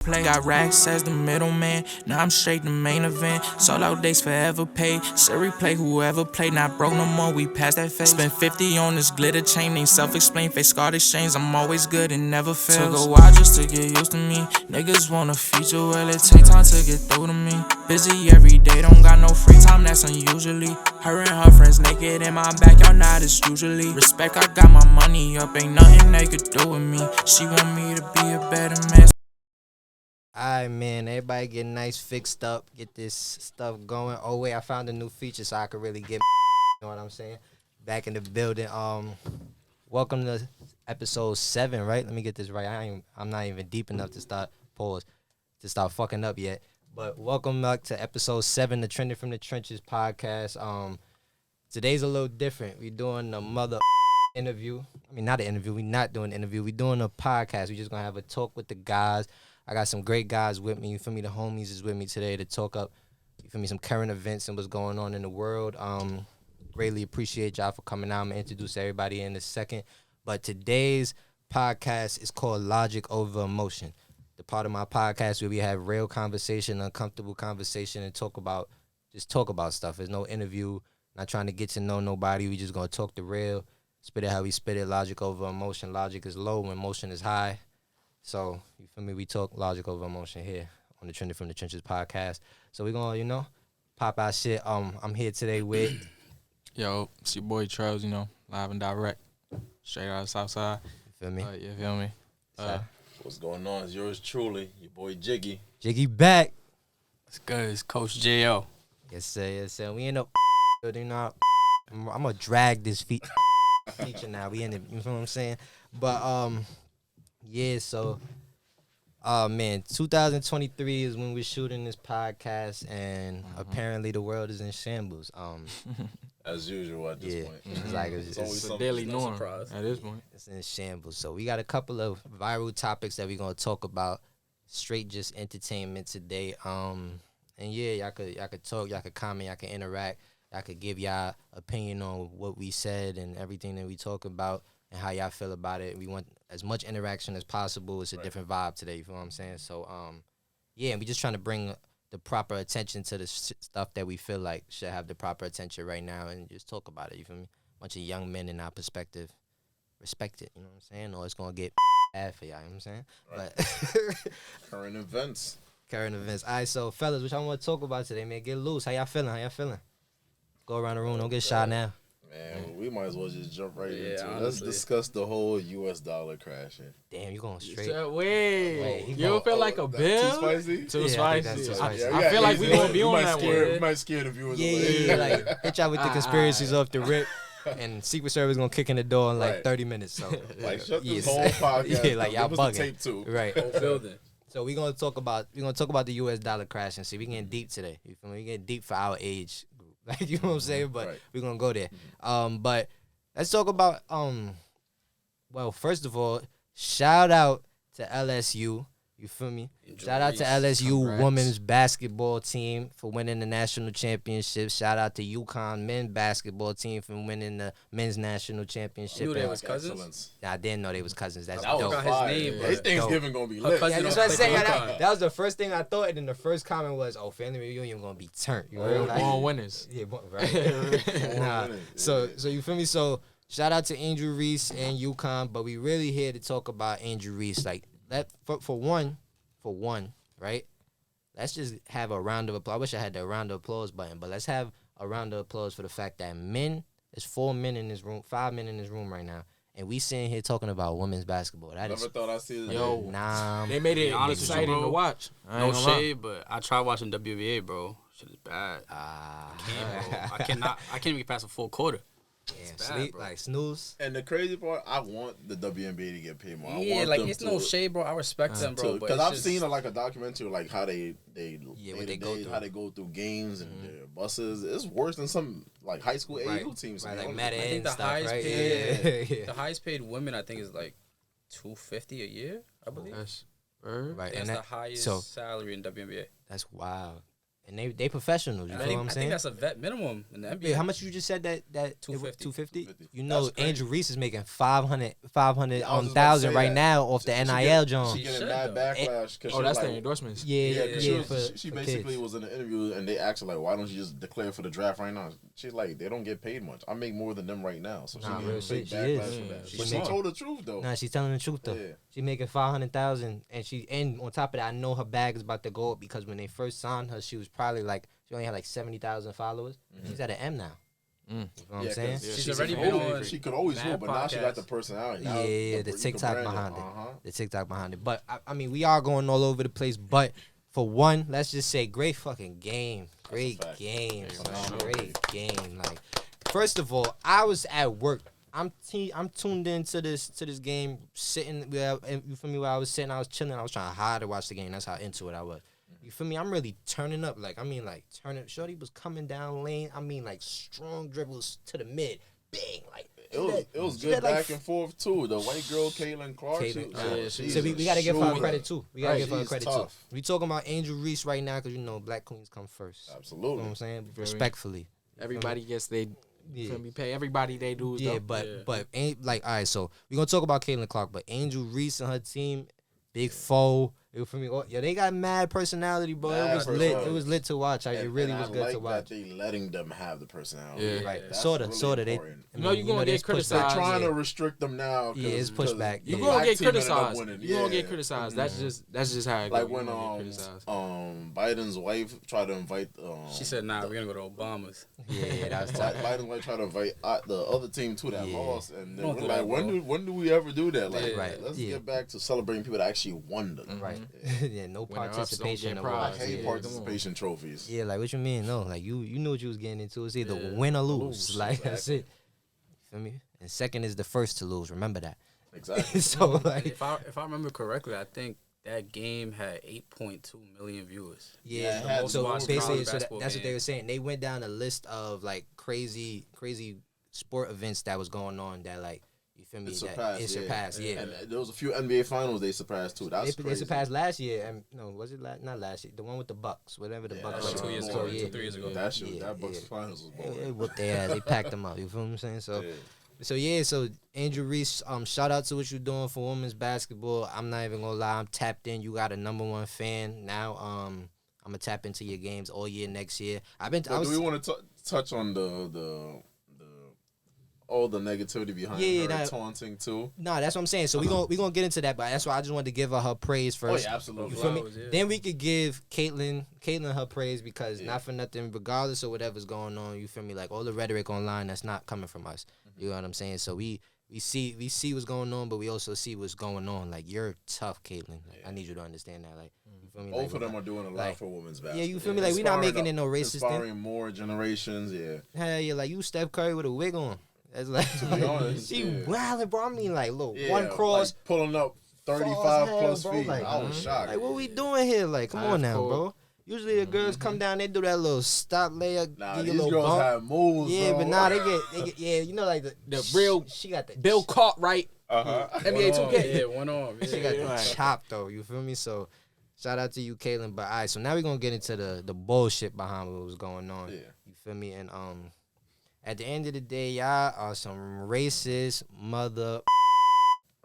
Play. Got racks as the middleman. Now I'm straight the main event. Sold out days forever paid. Say replay whoever played. Not broke no more. We passed that phase. Spent 50 on this glitter chain. Ain't self-explained. Face card exchange. I'm always good and never fails. Took a while just to get used to me. Niggas want a feature. Well, it take time to get through to me. Busy every day. Don't got no free time. That's unusually. Her and her friends naked in my backyard. Not as usually. Respect. I got my money up. Ain't nothing they could do with me. She want me to be a better man. Alright, man, everybody get nice fixed up, get this stuff going. Oh wait, I found a new feature so I could really get, you know what I'm saying, back in the building. Welcome to episode 7, right? Let me get this right. I'm not even deep enough to start fucking up yet. But welcome back to episode 7, the Trending from the Trenches podcast. Today's a little different. We're doing a mother interview. I mean, not an interview. We're not doing an interview. We're doing a podcast. We're just gonna have a talk with the guys. I got some great guys with me. You feel me? The homies is with me today to talk up, you feel me, some current events and what's going on in the world. Greatly appreciate y'all for coming out. I'm going to introduce everybody in a second. But today's podcast is called Logic Over Emotion. The part of my podcast where we have real conversation, uncomfortable conversation, and talk about stuff. There's no interview, not trying to get to know nobody. We just going to talk the real, spit it how we spit it. Logic over emotion. Logic is low when emotion is high. So, you feel me? We talk logic over emotion here on the Trending from the Trenches podcast. So, we're going to, pop our shit. I'm here today with... Yo, it's your boy Trealz, live and direct. Straight out of Southside. You feel me? You feel me? What's going on? It's yours truly, your boy Jiggy. Jiggy back. It's good. It's Coach J.O. Yes, sir. Yes, sir. We in the... I'm going to drag this feature now. We in the... You feel what I'm saying? But, yeah, so, man, 2023 is when we're shooting this podcast, and apparently the world is in shambles. As usual at this point. It's like it's It's a daily norm at this point. It's in shambles. So we got a couple of viral topics that we're gonna talk about, straight just entertainment today. And yeah, y'all could talk, y'all could comment, y'all could interact, y'all could give y'all opinion on what we said and everything that we talk about and how y'all feel about it. We want as much interaction as possible. It's a different vibe today, you feel what I'm saying? So, yeah, we just trying to bring the proper attention to the stuff that we feel like should have the proper attention right now and just talk about it, you feel me? Bunch of young men in our perspective respect it, you know what I'm saying? Or it's going to get bad for y'all, you know what I'm saying? Right. But Current events. All right, so, fellas, what y'all want to talk about today, man? Get loose. How y'all feeling? Go around the room. Don't get shy now. Man, we might as well just jump right into it. honestly. Let's discuss the whole U.S. dollar crashing. Damn, you going straight. Wait, he you don't feel like a bill? Too spicy? Too Yeah, I think spicy. that's too spicy. I feel like we gonna be on that We one. might scare the viewers Yeah, like, hit y'all with the conspiracies off the rip, and Secret Service gonna kick in the door in like Right. 30 minutes. So, Like, shut yes. this whole podcast Yeah, like, y'all Give us the bugging. tape too. Right. Whole building. So we're gonna talk about the U.S. dollar crashing. See, we getting deep today. You feel me? We getting deep for our age group. Like, you know what I'm saying? But Right. we're gonna go there. But let's talk about well, first of all, shout out to LSU. You feel me? Shout out to LSU Congrats. women's basketball team for winning the national championship. Shout out to UConn men's basketball team for winning the men's national championship. You knew they And- was cousins? Excellence. I didn't know they was cousins. That's That was dope. forgot his fire. name, Yeah, but- his Thanksgiving gonna be Her lit. cousin Yeah, that's don't what I play said. for That, UConn. that was the first thing I thought, and then the first comment was, "Oh, family reunion gonna be turned." You know, like, Born winners. yeah, right. Nah. So you feel me? So shout out to Angel Reese and UConn, but we really here to talk about Angel Reese. Like that for one, right? Let's just have a round of applause. I wish I had the round of applause button, but let's have a round of applause for the fact that there's 4 men in this room, 5 men in this room right now, and we sitting here talking about women's basketball. That is Never thought I'd see this. Yo. nah. They made it Be honest with you, exciting bro. to watch. I No ain't gonna lie. shade, but I tried watching WNBA, bro. Shit is bad. I can't even get past a full quarter. Damn, bad, sleep, bro. like snooze. And the crazy part, I want the WNBA to get paid more. I Yeah, want like them it's to, no shade, bro. I respect them, bro. But Because it's I've just, seen like a documentary, like how they what they day-to-day, go through. how they go through games and their buses. It's worse than some like high school AU teams. Right, to be like honest. Madden I think and the stuff, highest right? paid- Yeah. the highest paid women, I think, is like $250 a year. I believe. That's word. Right, That's and the that, highest so salary in WNBA. that's wild. And they professionals. You I feel think, what I'm I saying? think that's a vet minimum in the NBA. Yeah, how much you just said that 250. 250? 250. You know, That's crazy. Angel Reese is making 500 Yeah, I was just about to thousand say right that. now off the She NIL She John. getting should, mad though. backlash. Oh, that's the endorsements. Yeah, Cause yeah. she basically was in an interview and they asked her like, why don't you just declare for the draft right now? She's like, they don't get paid much. I make more than them right now, so Nah, she real getting big shit, she backlash is. for that. She's But she smart. told the truth though. Nah, she's telling the truth though. Yeah. She making 500,000, and on top of that, I know her bag is about to go up because when they first signed her, she was probably like she only had like 70,000 followers. She's at an M now. You know what I'm saying? 'cause She's already been on She could always mad hoop, but now she got podcasts. the personality. Now Yeah, you the can TikTok brand behind it. Uh-huh. The TikTok behind it. But I mean, we are going all over the place. But for one, let's just say, great fucking game, great fact. game, Yeah, son. sure. Great game. Like, first of all, I was at work. I'm tuned into this game, sitting. You feel me? Where I was sitting, I was chilling. I was trying hard to watch the game. That's how into it I was. You feel me? I'm really turning up. Like, I mean, like turning. Shorty was coming down lane. I mean, like strong dribbles to the mid, bang, like. It was she good had, like, back and forth too. The white girl, Caitlin Clark. So we gotta give her credit too. We gotta Right, give her she's credit tough. too. We talking about Angel Reese right now because you know black queens come first. You know Absolutely. what I'm saying? me? Respectfully. Everybody gets they Yeah. feel me pay. Everybody they do. Yeah, but ain't like all right. So we gonna talk about Caitlin Clark, but Angel Reese and her team, big foe. You feel me? Oh, yeah, they got mad personality, bro. Mad It was lit. personality. It was lit to watch. It really And was I good like to watch. that they letting them have the personality. Yeah. Right, That's sorta. really They, important. I You know mean, you gonna there's get pushback. They're criticized. trying Yeah. to restrict them now. Yeah, it's pushback. You Yeah. gonna get Black team ended up criticized. winning. You gonna Yeah. get criticized. That's just how it Like goes. when You gonna get criticized. Biden's wife tried to invite She said, "Nah, we're gonna go to Obama's." Yeah, that was tough. Biden's wife tried to invite the other team to that Yeah. loss, and then Don't we're do like, that, bro. when do we ever do that? Like, Yeah. Right. let's Yeah. get back to celebrating people that actually won them. Right. Yeah, no Winner ups don't participation get awards. I prize. hate Yeah, participation trophies. Yeah, like what you mean? No, like you knew what you was getting into. It's either Yeah. win or lose. Lose, Like that's exactly. it. You feel me? And second is the first to lose. Remember that. Exactly. So like, If I remember correctly, I think that game had 8.2 million viewers. Yeah, it yeah. had most So watched basically, college so basketball that's what they game. were saying. They went down a list of like crazy sport events that was going on that like you feel me? It That surpassed, yeah. And there was a few NBA finals they surpassed too. That's They crazy. surpassed last year. And no, was it not last year? The one with the Bucks, whatever the Yeah, Bucks. that Like were. 2 years So, ago, yeah. 3 years ago. That shit, Yeah, that Bucks yeah. finals was They boring. whooped their ass. They packed them up. You feel what I'm saying? So. Yeah. So yeah, so Angel Reese, shout out to what you're doing for women's basketball. I'm not even gonna lie, I'm tapped in. You got a #1 fan now. I'm gonna tap into your games all year next year. But do we want to touch on the all the negativity behind Yeah, her that- taunting too? Nah, that's what I'm saying. So we gonna get into that, but that's why I just wanted to give her praise first. Absolutely. You feel me? Flowers, yeah. Then we could give Caitlyn her praise because Yeah. not for nothing, regardless of whatever's going on, you feel me? Like all the rhetoric online that's not coming from us. You know what I'm saying? So we see what's going on, but we also see what's going on. Like you're tough, Caitlyn. Like, I need you to understand that. Like you feel me? Both Like, of them are doing a lot like- for women's yeah, basketball. you feel me? Like we not making it no racist thing. Inspiring more generations. Yeah. Hell yeah, like you Steph Curry with a wig on. That's like be honest, she yeah. wildin', bro. I mean, like look, Yeah, one cross. like pulling up 35 Falls hell, plus bro, feet. like- I was shocked. Like what we doing here? Like come on now, Half-court. bro. Usually the girls come down, they do that little stop layup, Nah, give you these a little girls bump. have moves. Yeah, bro. but nah, they get yeah, you know, like The real She got the Bill Cartwright. Uh-huh. NBA 2K. Yeah, one on. She got the Right. chop though. You feel me? So shout out to you, Caitlyn. But all right, so now we're gonna get into the bullshit behind what was going on. Yeah. You feel me? And at the end of the day, y'all are some racist mother.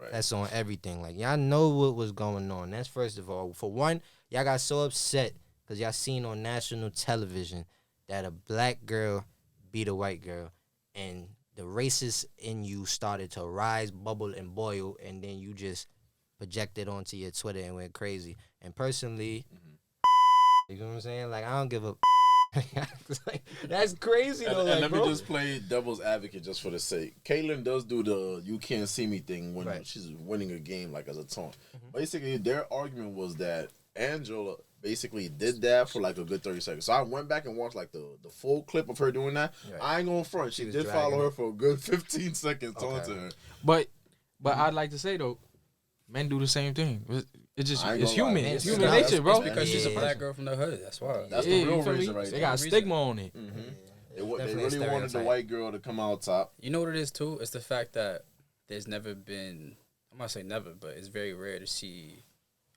Right. That's on everything. Like y'all know what was going on. That's first of all. For one, y'all got so upset because y'all seen on national television that a black girl beat a white girl, and the racist in you started to rise, bubble, and boil, and then you just projected onto your Twitter and went crazy. And personally, you know what I'm saying? Like I don't give a. Like, that's crazy though. And Like, let bro. me just play devil's advocate just for the sake. Caitlyn does do the "you can't see me" thing when Right. she's winning a game, like as a taunt. Basically, their argument was that Angela basically did that for like a good 30 seconds. So I went back and watched like the full clip of her doing that. Right. I ain't going front. She was did dragging follow it. her for a good 15 seconds Okay. taunting her. But I'd like to say though, men do the same thing. It's just I ain't it's gonna lie. human. Man, It's it's human not- nature, bro. It's because she's a Yeah. black girl from the hood. That's why. That's Yeah, the real you feel me? reason right They there. got stigma on it. They Definitely really a wanted the stereotype. white girl to come out top. You know what it is too? It's the fact that there's never been. I'm not saying never, but it's very rare to see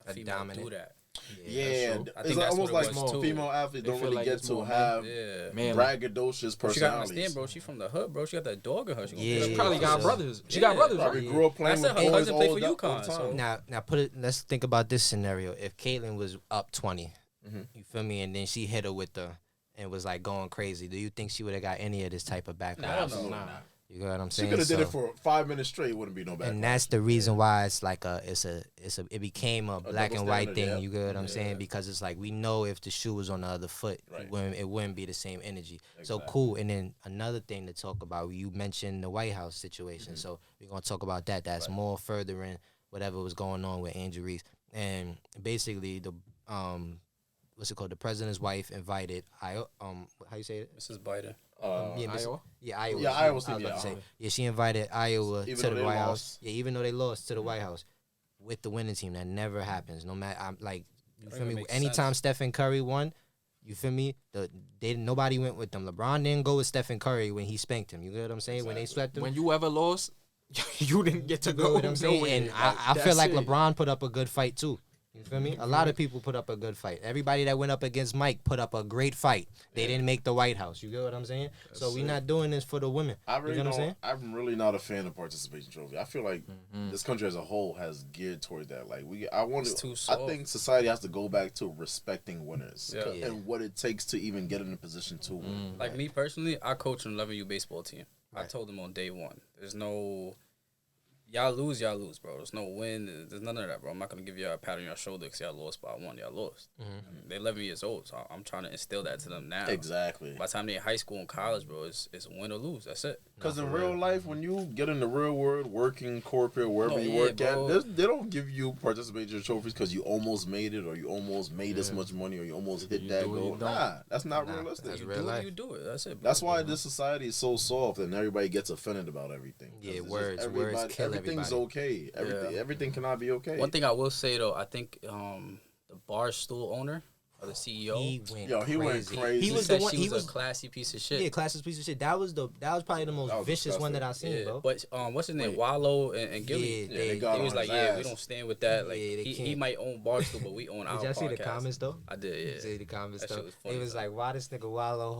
a A female dominant. do that. Yeah, I it's think that's almost what it like was, too. female athletes They don't feel really like get it's to more have Man, braggadocious She got personalities. understand, bro. She from the hood, bro. She got that dog in her. She gonna Yeah, be probably got so- brothers. She got brothers, Probably right? grew up playing I with said her boys cousin played for all UConn, the time. so- Now let's think about this scenario. If Caitlyn was up 20, you feel me, and then she hit her with the and was like going crazy, do you think she would have got any of this type of backlash? Absolutely not. You know what I'm She saying? could have did So- it for 5 minutes straight. It wouldn't be no bad. and that's the reason why it's like it became a black double and white standard, thing. yeah. You get what I'm saying? Because it's like we know if the shoe was on the other foot, Right. it wouldn't be the same energy. So Exactly. cool. And then another thing to talk about, you mentioned the White House situation. So we're gonna talk about that. That's more furthering whatever was going on with Andrew Reese. And basically the what's it called? The president's wife invited how you say it? Mrs. Biden. Iowa? Yeah, Iowa. Yeah, Iowa I was team, about to yeah. say. Yeah, she invited Iowa Even to though the they White House. lost. Yeah, even though they lost to the White House with the winning team. That never happens. No matter, I'm like, you feel me? makes Anytime sense. Stephen Curry won, you feel me? Nobody went with them. LeBron didn't go with Stephen Curry when he spanked him. You get what I'm saying? When they swept him. When you ever lost, you didn't get to You know go. what I'm saying? nowhere. And I feel That's like it. LeBron put up a good fight too. You feel me? A lot of people put up a good fight. Everybody that went up against Mike put up a great fight. They didn't make the White House. You get what I'm saying? So we're not doing this for the women. I You really get what I'm saying? I'm really not a fan of participation trophy. I feel like this country as a whole has geared toward that. Like It's too I soft. think society has to go back to respecting winners Yeah. and what it takes to even get in a position to win. Like me personally, I coach an 11U baseball team. I Right. told them on day one, there's no y'all lose, bro. There's no win. There's none of that, bro. I'm not gonna give y'all a pat on your shoulder because y'all lost by one. Y'all lost. They're 11 years old, so I'm trying to instill that to them now. Exactly. By the time they're in high school and college, bro, it's win or lose. That's it. Because in real life, when you get in the real world, working corporate, wherever Oh, you yeah, work bro. at, they don't give you participation trophies because you almost made it, or you almost made this much money, or you almost hit You that do it, you goal. don't. Nah, that's not realistic. that's You real do life. it, you do it. That's it, bro. That's why this society is so soft and everybody gets offended about everything. 'Cause Yeah, it's just words kill everything's everybody. okay. Everything cannot be okay. One thing I will say though, I think the Barstool owner or the CEO, He went Yo, he went crazy. crazy. He he was said the one. she He was was a classy piece of shit. yeah, class's piece of shit. That was probably the most That was vicious one that I disgusting. seen, Yeah, bro. but what's his name? Wallow and Gilly. Yeah, they they got He was on like, his yeah, we ass. don't stand with that. Like, Yeah, they he can't. might own Barstool, but we own our Did y'all see the podcast. comments though? I did, yeah. See the comments That though. shit was funny, It was though. like, why this nigga Wallow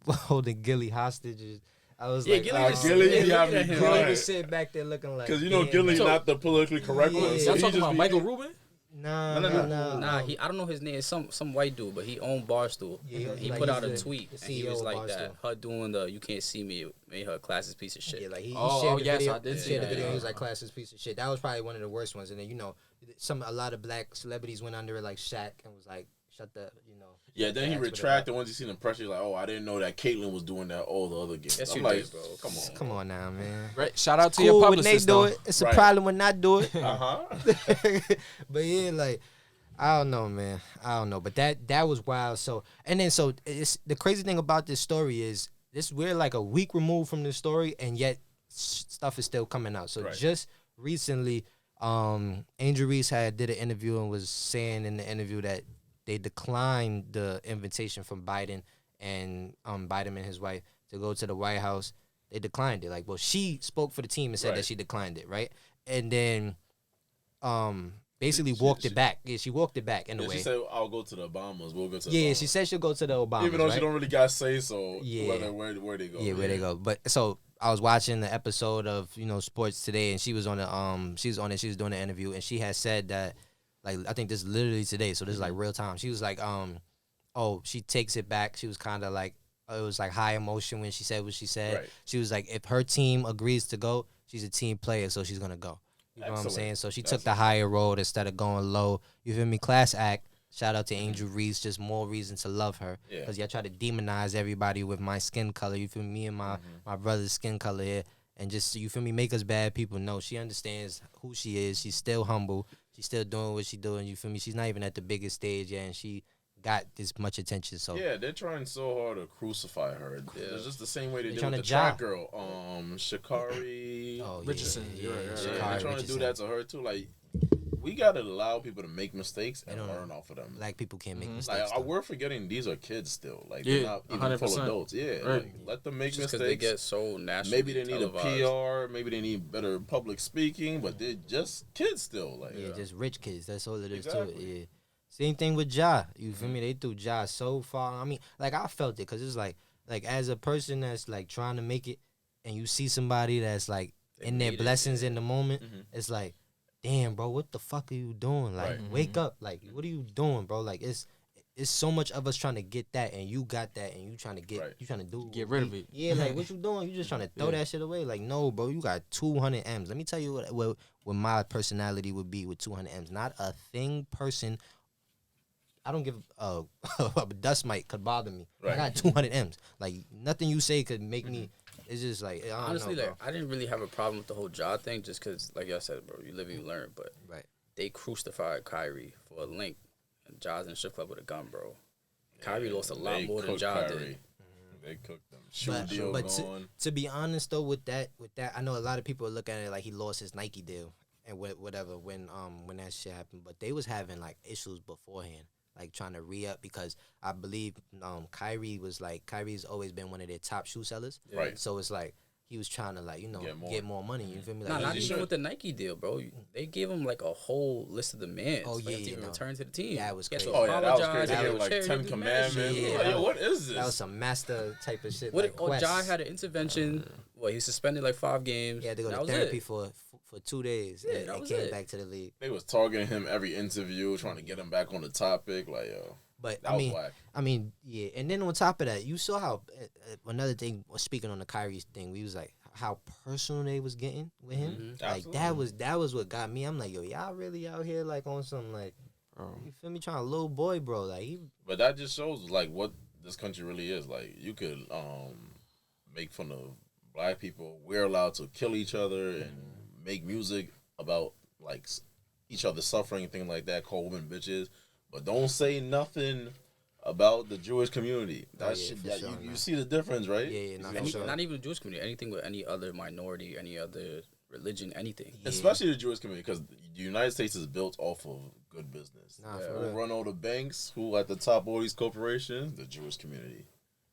holding Gilly hostages? I was Yeah, like, Gilly oh, was- Gilly yeah, be having look at him. Gilly crying. was sitting back there looking like, Because you know damn, Gilly's man. not the politically correct Yeah. one. Y'all So Y'all he talking just about be- Michael Rubin? Nah, No. Nah, I don't know his name. It's some white dude, but he owned Barstool. Yeah, he like put he's out a the tweet, and he CEO was of like that. Barstool. Her doing the "you can't see me" made her a classist piece of shit. Yeah, like he Oh, shared the yes, video. I did he see shared the that, video. yeah. He was like, "Class's piece of shit." That was probably one of the worst ones. And then a lot of black celebrities went under it, like Shaq, and was like, "Shut the," Yeah, then he That's what it retracted once he seen the pressure. He's like, oh, I didn't know that Caitlyn was doing that all the other games. Yes, I'm you like, did, bro. come on. Come on now, man. Right. Shout out to your Cool when they publicist, do though. it. It's a Right. problem when not do it. Uh-huh. But yeah, like I don't know, man. I don't know. But that was wild. So it's the crazy thing about this story is we're like a week removed from this story, and yet stuff is still coming out. So Right. just recently, Angel Reese did an interview and was saying in the interview that they declined the invitation from Biden and Biden and his wife to go to the White House. They declined it. Like, well, she spoke for the team and said that Right. she declined it, right? And then basically walked it back. Yeah, she walked it back in a Yeah, way. she said, I'll go to the Obamas. We'll go to the Yeah, Obamas. she said she'll go to the Obamas, Even though right? she don't really got say so Yeah. where they go. Yeah, where they go. But so I was watching the episode of Sports Today, and she was on the she was on it. She was doing the interview, and she had said that, like, I think this is literally today, so this is like real time. She was like, oh, she takes it back. She was kind of like, it was like high emotion when she said what she said. Right. She was like, if her team agrees to go, she's a team player, so she's gonna go. You know what I'm Excellent. saying? So she took the higher road instead of going low. You feel me? Class act. Shout out to Angel Reese. Just more reason to love her. Yeah. Because y'all try to demonize everybody with my skin color. You feel me? And my brother's skin color here. And just, you feel me? Make us bad people. No, she understands who she is. She's still humble. She's still doing what she's doing. You feel me? She's not even at the biggest stage yet. And she got this much attention. So Yeah, they're trying so hard to crucify her. It's just the same way they did trying with the to job. track girl, Shakari. Oh, Richardson, Yeah, you're right, Yeah, right. they're Sha'Carri trying to do Richardson. that to her too. Like, we gotta allow people to make mistakes and don't- learn off of them. Black people can't make Like, mistakes. though. we're forgetting these are kids still. Like, Yeah, they're not even full 100%. adults. Yeah, Right. like, let them make Just because mistakes. they get so national. Maybe they need televised. a PR. Maybe they need better public speaking. But they're just kids still. Like, Yeah, just rich kids. That's all it is to Exactly. it. Yeah. Same thing with Ja. You feel me? They threw Ja so far. I mean, like I felt it because it's like as a person that's like trying to make it, and you see somebody that's like in their blessings in the moment, it's like, damn, bro, what the fuck are you doing? Like, wake up. Like, what are you doing, bro? Like, it's so much of us trying to get that, and you got that, and you trying to get, you trying to do Get rid of it. Yeah, like what you doing? You just trying to throw that shit away? Like, no, bro, you got 200 M's. Let me tell you what my personality would be with 200 M's. Not a thing person. I don't give a dust mite could bother me. I got 200 M's. Like nothing you say could make me. It's just like I don't honestly, know, like I didn't really have a problem with the whole job thing, just because, like y'all said, bro, you live and you learn. But they crucified Kyrie for a link, and Ja's in the strip club with a gun, bro. Kyrie lost a lot more than Ja did. They cooked them. Shoe deal going. To be honest though, with that, I know a lot of people look at it like he lost his Nike deal and whatever when that shit happened. But they was having like issues beforehand, like trying to re-up because I believe Kyrie's always been one of their top shoe sellers. Right. So it's like he was trying to like, get more money. You feel me? Like, Nah, not even with the Nike deal, bro. They gave him like a whole list of demands. Oh, for him to even return to the team. That was Guess crazy. what? Oh, yeah, that was crazy. Apologize, They yo, gave like Cherry, 10 do the commandments. magic. Like, yo, what is this? That was some master type of shit. What? Like Ja had an intervention. Well, he suspended like 5 games. He had to go That to was therapy it. for 2 days. Yeah, and that was came it. back to the league. They was targeting him every interview, trying to get him back on the topic. Like, yo, But that was whack. I mean, yeah. And then on top of that, you saw how another thing. Speaking on the Kyrie thing, we was like how personal they was getting with him. Like that was what got me. I'm like, yo, y'all really out here like on some like, you feel me? Trying to little boy, bro. Like, But that just shows like what this country really is. Like, you could make fun of black people. We're allowed to kill each other and make music about like each other suffering and things like that. Call women bitches, but don't say nothing about the Jewish community. That shit, for sure, you see the difference, right? Not even the Jewish community. Anything with any other minority, any other religion, anything. Especially the Jewish community, because the United States is built off of good business. For Who real. run all the banks? Who at the top of all these corporations? The Jewish community.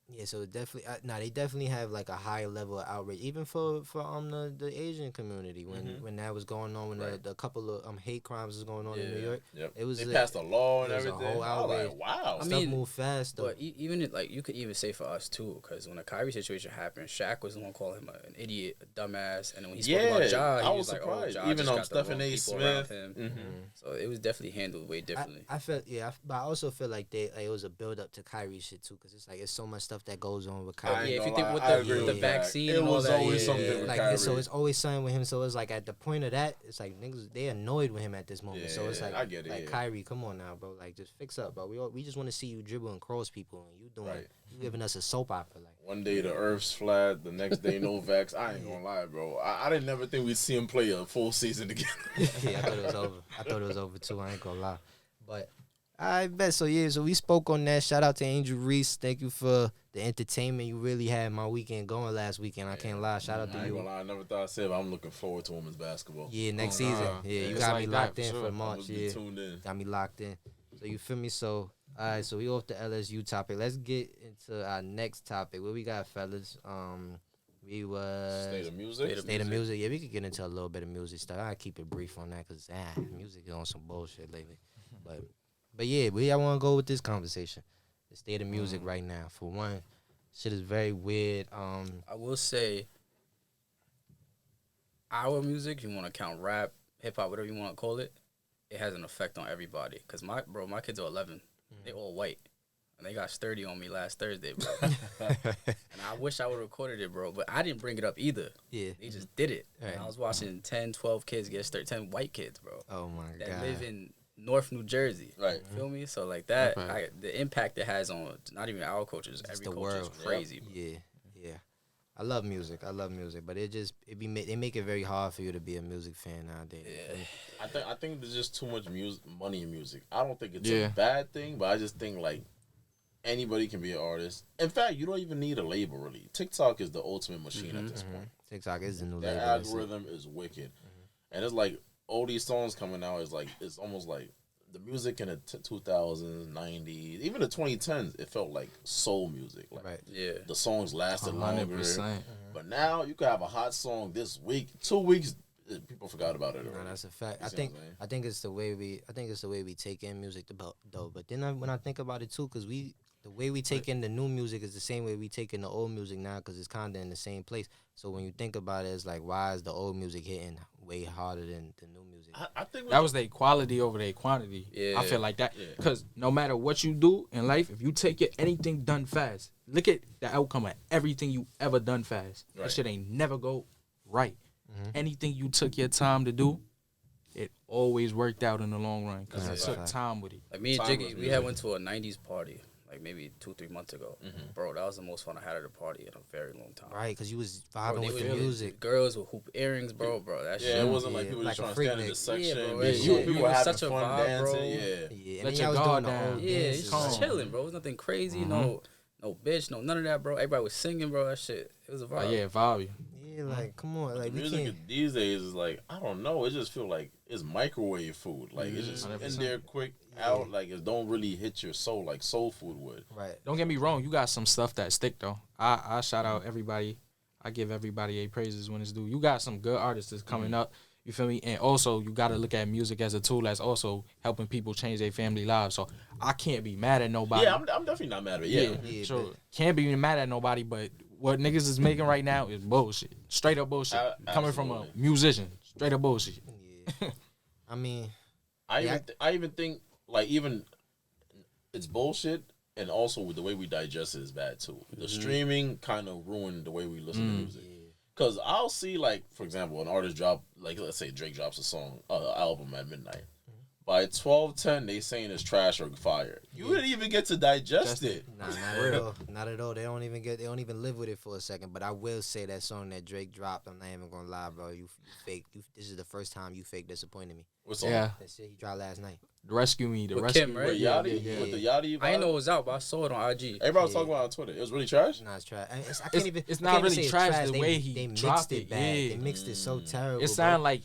Yeah, so it definitely, they definitely have like a high level of outrage, even for the Asian community when that was going on, when the couple of hate crimes was going on in New York. Yep. It was they passed a law and it was everything. a whole I was outrage. like, wow. Stuff moved fast though. But even like you could even say for us too, because when the Kyrie situation happened, Shaq was the one calling him an idiot, a dumbass, and then when he spoke about Ja, he was like, surprised. "Oh, Ja Even just got Stephen the wrong A. people around Smith. him." So it was definitely handled way differently. I felt but I also feel like it was a build up to Kyrie shit too, because it's like it's so much stuff that goes on with Kyrie. Yeah, if you think with with the that. vaccine It and all was that, always something with like Kyrie. so it's always something with him. So it's like at the point of that, it's like niggas they annoyed with him at this moment. So it's like I get it, like Kyrie, come on now, bro. Like just fix up, bro. We just want to see you dribble and cross people, and you you giving us a soap opera. Like one day the Earth's flat, the next day no vax. I ain't gonna lie, bro. I didn't never think we'd see him play a full season together. yeah, I thought it was over too. I ain't gonna lie, but. I bet so. Yeah, so we spoke on that. Shout out to Angel Reese. Thank you for the entertainment. You really had my weekend going last weekend. I can't lie. Shout out to I ain't you. gonna lie. I never thought I said, but I'm looking forward to women's basketball. Yeah, next season. Yeah, you it's got like me that, locked for in sure. for I'm March. gonna be Yeah, tuned in. got me locked in. So you feel me? So all right. So we off the LSU topic. Let's get into our next topic. What we got, fellas? We was State of music. State of music. Yeah, we could get into a little bit of music stuff. I keep it brief on that because music is on some bullshit lately. But yeah, where y'all want to go with this conversation? The state of music right now. For one, shit is very weird. I will say, our music, you want to count rap, hip hop, whatever you want to call it, it has an effect on everybody. Cause my kids are 11, they all white, and they got sturdy on me last Thursday, bro. And I wish I would have recorded it, bro, but I didn't bring it up either. Yeah. They just did it. Right. And I was watching 10, 12 kids get sturdy, 10 white kids, bro, Oh my that god. live in North New Jersey. Right. Feel me? So like that, Okay. the impact it has on not even our culture, just every the culture world. is crazy. Bro. Yeah. I love music, but they make it very hard for you to be a music fan nowadays. Yeah. I think there's just too much money in music. I don't think it's Yeah. a bad thing, but I just think like anybody can be an artist. In fact, you don't even need a label really. TikTok is the ultimate machine at this point. TikTok is the new Their label. algorithm is wicked, and it's like all these songs coming out is like it's almost like the music in the 2000s, 90s, even the 2010s. It felt like soul music. Like Right. Yeah. the songs lasted longer. 100%. But now you can have a hot song this week, 2 weeks people forgot about it Nah, already. that's a fact. You I see think what I'm saying? I think it's the way we take in music though. But then when I think about it too, because the way we take in the new music is the same way we take in the old music now, because it's kind of in the same place. So when you think about it, it's like, why is the old music hitting way harder than the new music? I think That was their quality over their quantity. Yeah. I feel like that. Yeah. Because no matter what you do in life, if you take anything done fast, look at the outcome of everything you ever done fast. Right. That shit ain't never go right. Mm-hmm. Anything you took your time to do, it always worked out in the long run because That's it a took fact. time with it. Like me and Timeless Jiggy, we music. had went to a '90s party like maybe 2-3 months ago. Bro, that was the most fun I had at a party in a very long time. Right, because you was Bro, vibing they with was the music. girls with hoop earrings, bro. That Yeah, shit. it wasn't like Yeah, people like just a trying to freak stand in the night. section. Yeah, bro, Yeah, it you, was people were having such a fun vibe, dancing. bro. Yeah. Yeah, and Let then your y'all was guard doing the down. whole Yeah, dances, it's just like- chilling, bro. It was nothing crazy, no bitch, no none of that, bro. Everybody was singing, bro. That shit, it was a vibe. Yeah, vibe. Yeah, like come on, like The we music can't. these days is like, I don't know. It just feel like it's microwave food. Like it's just 100%. in there quick, out. Like it don't really hit your soul like soul food would. Right. Don't get me wrong, you got some stuff that stick though. I shout out everybody. I give everybody a praises when it's due. You got some good artists that's coming up. You feel me? And also, you got to look at music as a tool that's also helping people change their family lives. So I can't be mad at nobody. Yeah, I'm definitely not mad at it. Yeah. Yeah, sure. but- Can't be mad at nobody, but what niggas is making right now is bullshit. Straight up bullshit. Coming from a Absolutely. musician. Straight up bullshit. Yeah. I mean, I even think like even it's bullshit, and also with the way we digest it is bad too. The streaming kind of ruined the way we listen to music. Cause I'll see like, for example, an artist drop, like let's say Drake drops a song, album at midnight. By 12:10, they saying it's trash or fire. You didn't even get to digest it. nah, not at all. Not at all. They don't even live with it for a second. But I will say that song that Drake dropped, I'm not even gonna lie, bro. You fake. This is the first time you fake disappointed me. What song? Yeah. That shit he dropped last night. Rescue me. The With rescue Kim, me. right? With Yeah, Yachty? With the Yachty I didn't know it vibe? was out, but I saw it on IG. Everybody was talking about it on Twitter. It was really trash? Nah, it's trash. I can't It's- even. it's I not can't even really say it's trash the They- way he they dropped mixed it it, bad. yeah. They mixed it so terrible. It sound like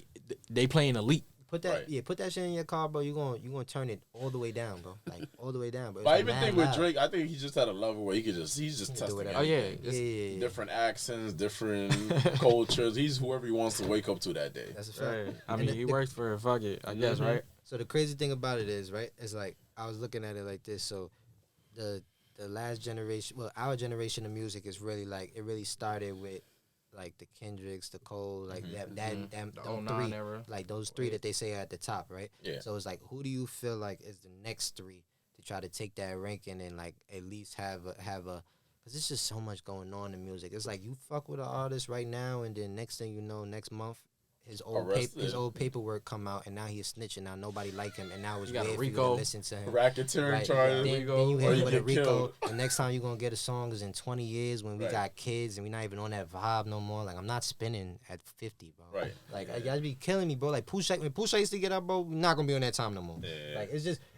they playing elite. Put that Right. put that shit in your car, bro. You gonna turn it all the way down, bro. Like all the way down, bro. But I It's even mad think with loud. Drake, I think he just had a level where he's just do testing whatever. Oh, yeah. everything. Yeah. Different accents, different cultures. He's whoever he wants to wake up to that day. That's a fact. Right. I And mean, he worked for it. Fuck it. I guess, right? So the crazy thing about it is, right? It's like I was looking at it like this. So the last generation, well, our generation of music is really like it really started with like the Kendricks, the Cole, like that The them 09 three, era. like those three that they say are at the top, right? Yeah. So it's like, who do you feel like is the next three to try to take that ranking and like at least have a because it's just so much going on in music. It's like you fuck with an artist right now, and then next thing you know, next month. His Arrested. old paperwork come out, and now he's snitching. Now nobody like him, and now it's You got a weird for you to Rico. listen to him. Racketeering Right. charges. Then you or hit him you with a get Rico. killed. The next time you gonna get a song is in 20 years when we Right. got kids and we not even on that vibe no more. Like I'm not spinning at 50, bro. Right. Like Yeah. y'all be killing me, bro. Like when Pusha used to get up, bro, we're not gonna be on that time no more. Yeah. Like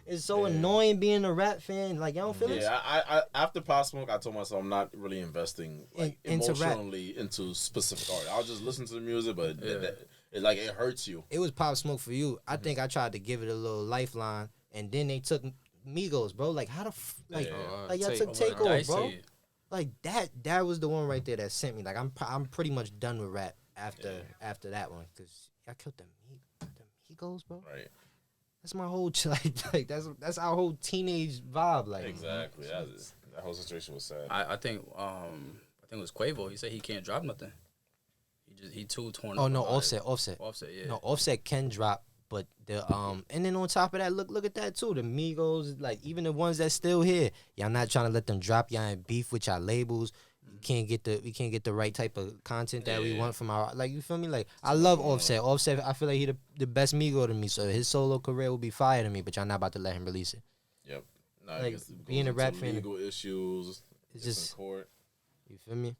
it's so annoying being a rap fan. Like y'all don't feel it. Yeah, I after Pop Smoke, I told myself I'm not really investing like Into rap. emotionally into specific art. I'll just listen to the music, but it hurts you. It was Pop Smoke for you. I think I tried to give it a little lifeline, and then they took Migos, bro. Like how the like Yeah. like y'all Take- took Takeover, Dicey. bro. Like that was the one right there that sent me. Like I'm pretty much done with rap after that one because I killed the Migos, bro. Right. That's my whole like that's our whole teenage vibe. Like Exactly. That whole situation was sad. I think it was Quavo. He said he can't drop nothing. He too torn up. oh no, about it. Offset. Offset, yeah. No, Offset can drop, but the and then on top of that, look at that too. The Migos, like even the ones that's still here, y'all not trying to let them drop. Y'all in beef with y'all labels. We can't get the right type of content that we want from our like. You feel me? Like I love Offset. Offset, I feel like he the best Migo to me. So his solo career will be fire to me. But y'all not about to let him release it. Yep. Nah, Like, it being goes a rap into fan- legal issues. It's It's just in court. you feel me?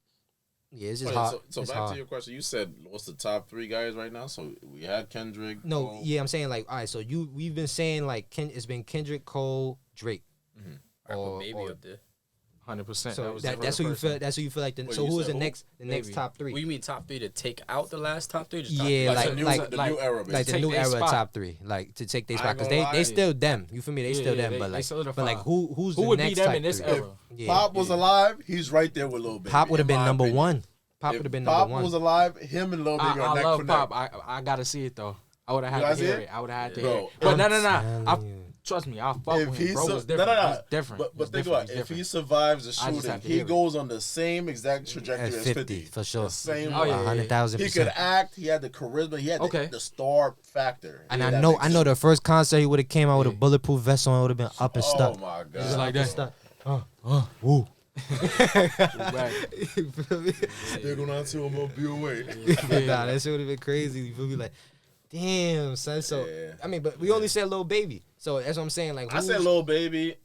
Yeah, it's just Wait, hard. so It's back hard. to your question. You said what's the top 3 guys right now? So we had Kendrick. No, Cole. yeah, I'm saying like, all right, so we've been saying like it's been Kendrick, Cole, Drake. I put Baby or- up there. 100%. So was that's the who you first feel. person. That's who you feel like. Wait, So you who is said the who? next Maybe. top 3? What do you mean top 3 to take out the last top 3? Just top Yeah, three? Like, like- the new, like- the like- new era, Like the basically. new take their era spot. top 3, like to take their I spot ain't because gonna lie. they still them. You feel me? They still Yeah, them. they But like, solidified. but like who's Who the would be next them top in this 3? era? Yeah. Pop was alive. He's right there with Lil Baby. Pop would have in been my number opinion. 1. Pop If would have been Pop number 1. was alive, him and Lil Baby I are neck love for neck. Pop. I gotta see it though. I would have You had gotta to hear see it. I would have had to Bro, hear it. But no. telling you. Trust me, I'll fuck If with he him. Bro, su- it's different. It's different. But It's think different. about It's it. If he different. survives the I just shooting, have to he hear it. goes on the same exact trajectory At as 50, 50 for sure. The same. Oh, yeah, yeah. 100,000%. He could act. He had the charisma. He had Okay. the star factor. And Yeah, I that know makes the sense. first concert he would have came out with a bulletproof vest on. It would have been up and Oh stuck. my Just god! like that. Stuck. Woo. Right. You feel me? They're gonna tell him I'll be away. Nah, that shit would have been crazy. You feel me? Like, damn, son. So, Yeah. I mean, but we only said Lil Baby. So that's what I'm saying. Like, I said who's- Lil Baby.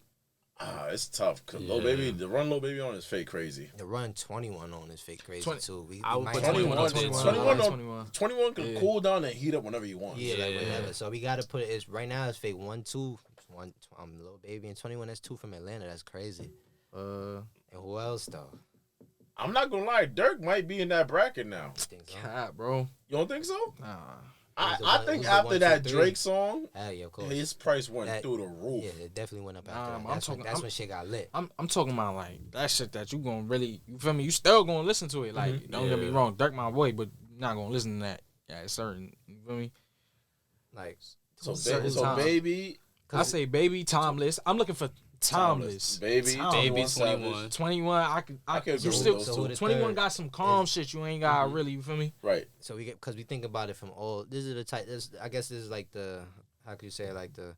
It's tough because Lil Yeah. Baby, the run Lil Baby on is fake crazy. the run 21 on is fake crazy 20 too. We I would might put have to 21 on put 21. 21 on 21. 21 can Yeah. cool down and heat up whenever you want. Yeah, like Yeah. whatever. So we gotta put it. It's right now. It's fake 1, 2, 1. Lil Baby and 21. That's 2 from Atlanta. That's crazy. And who else though? I'm not gonna lie, Dirk might be in that bracket now. I think so. Cat, bro. You don't think so? Nah. Who's the I one- think who's the after 1, that 2, 3? Drake song, Hell yeah, of course. his price went That- through the roof. Yeah, it definitely went up after Nah, that. I'm That's, talking- when, that's when shit got lit. I'm talking about like that shit that you gonna really, you feel me? You still gonna listen to it. Like, don't get me Yeah. wrong, Dirk my boy, but you're not gonna listen to that. Yeah, it's certain. You feel me? Like, So, certain so time. Baby, I say baby, timeless. I'm looking for timeless. Baby, Baby 21 21. 21. I could you agree with still those two. So who the 21 third got some calm is? shit. You ain't got really. You feel me? Right. so we get because we think about it from all. This is the type. This I guess this is like the how could you say it, like the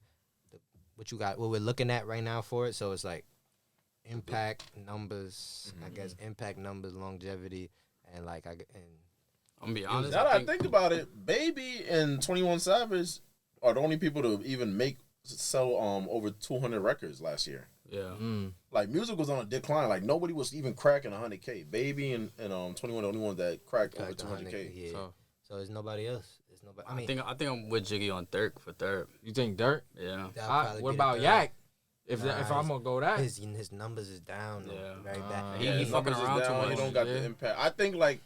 what you got what we're looking at right now for it. So it's like impact numbers. I guess impact numbers, longevity, and like and I'm gonna be honest. Now that I I think, think about it, Baby and 21 Savage are the only people to even sell over 200 records last year. yeah. Like music was on a decline. Like nobody was even cracking 100K. Baby and 21 the only ones that cracked over like the 200K. yeah. So So there's nobody else. There's nobody. I I mean, think I'm with Jiggy on Dirk for third. you think Dirk? Yeah. that'll probably What be about the Yak? If Nah, if I'm gonna go that, his numbers is down. Though, Yeah. very bad. He Yeah, his fucking numbers is around too down. He much. don't got Yeah. the impact. I think like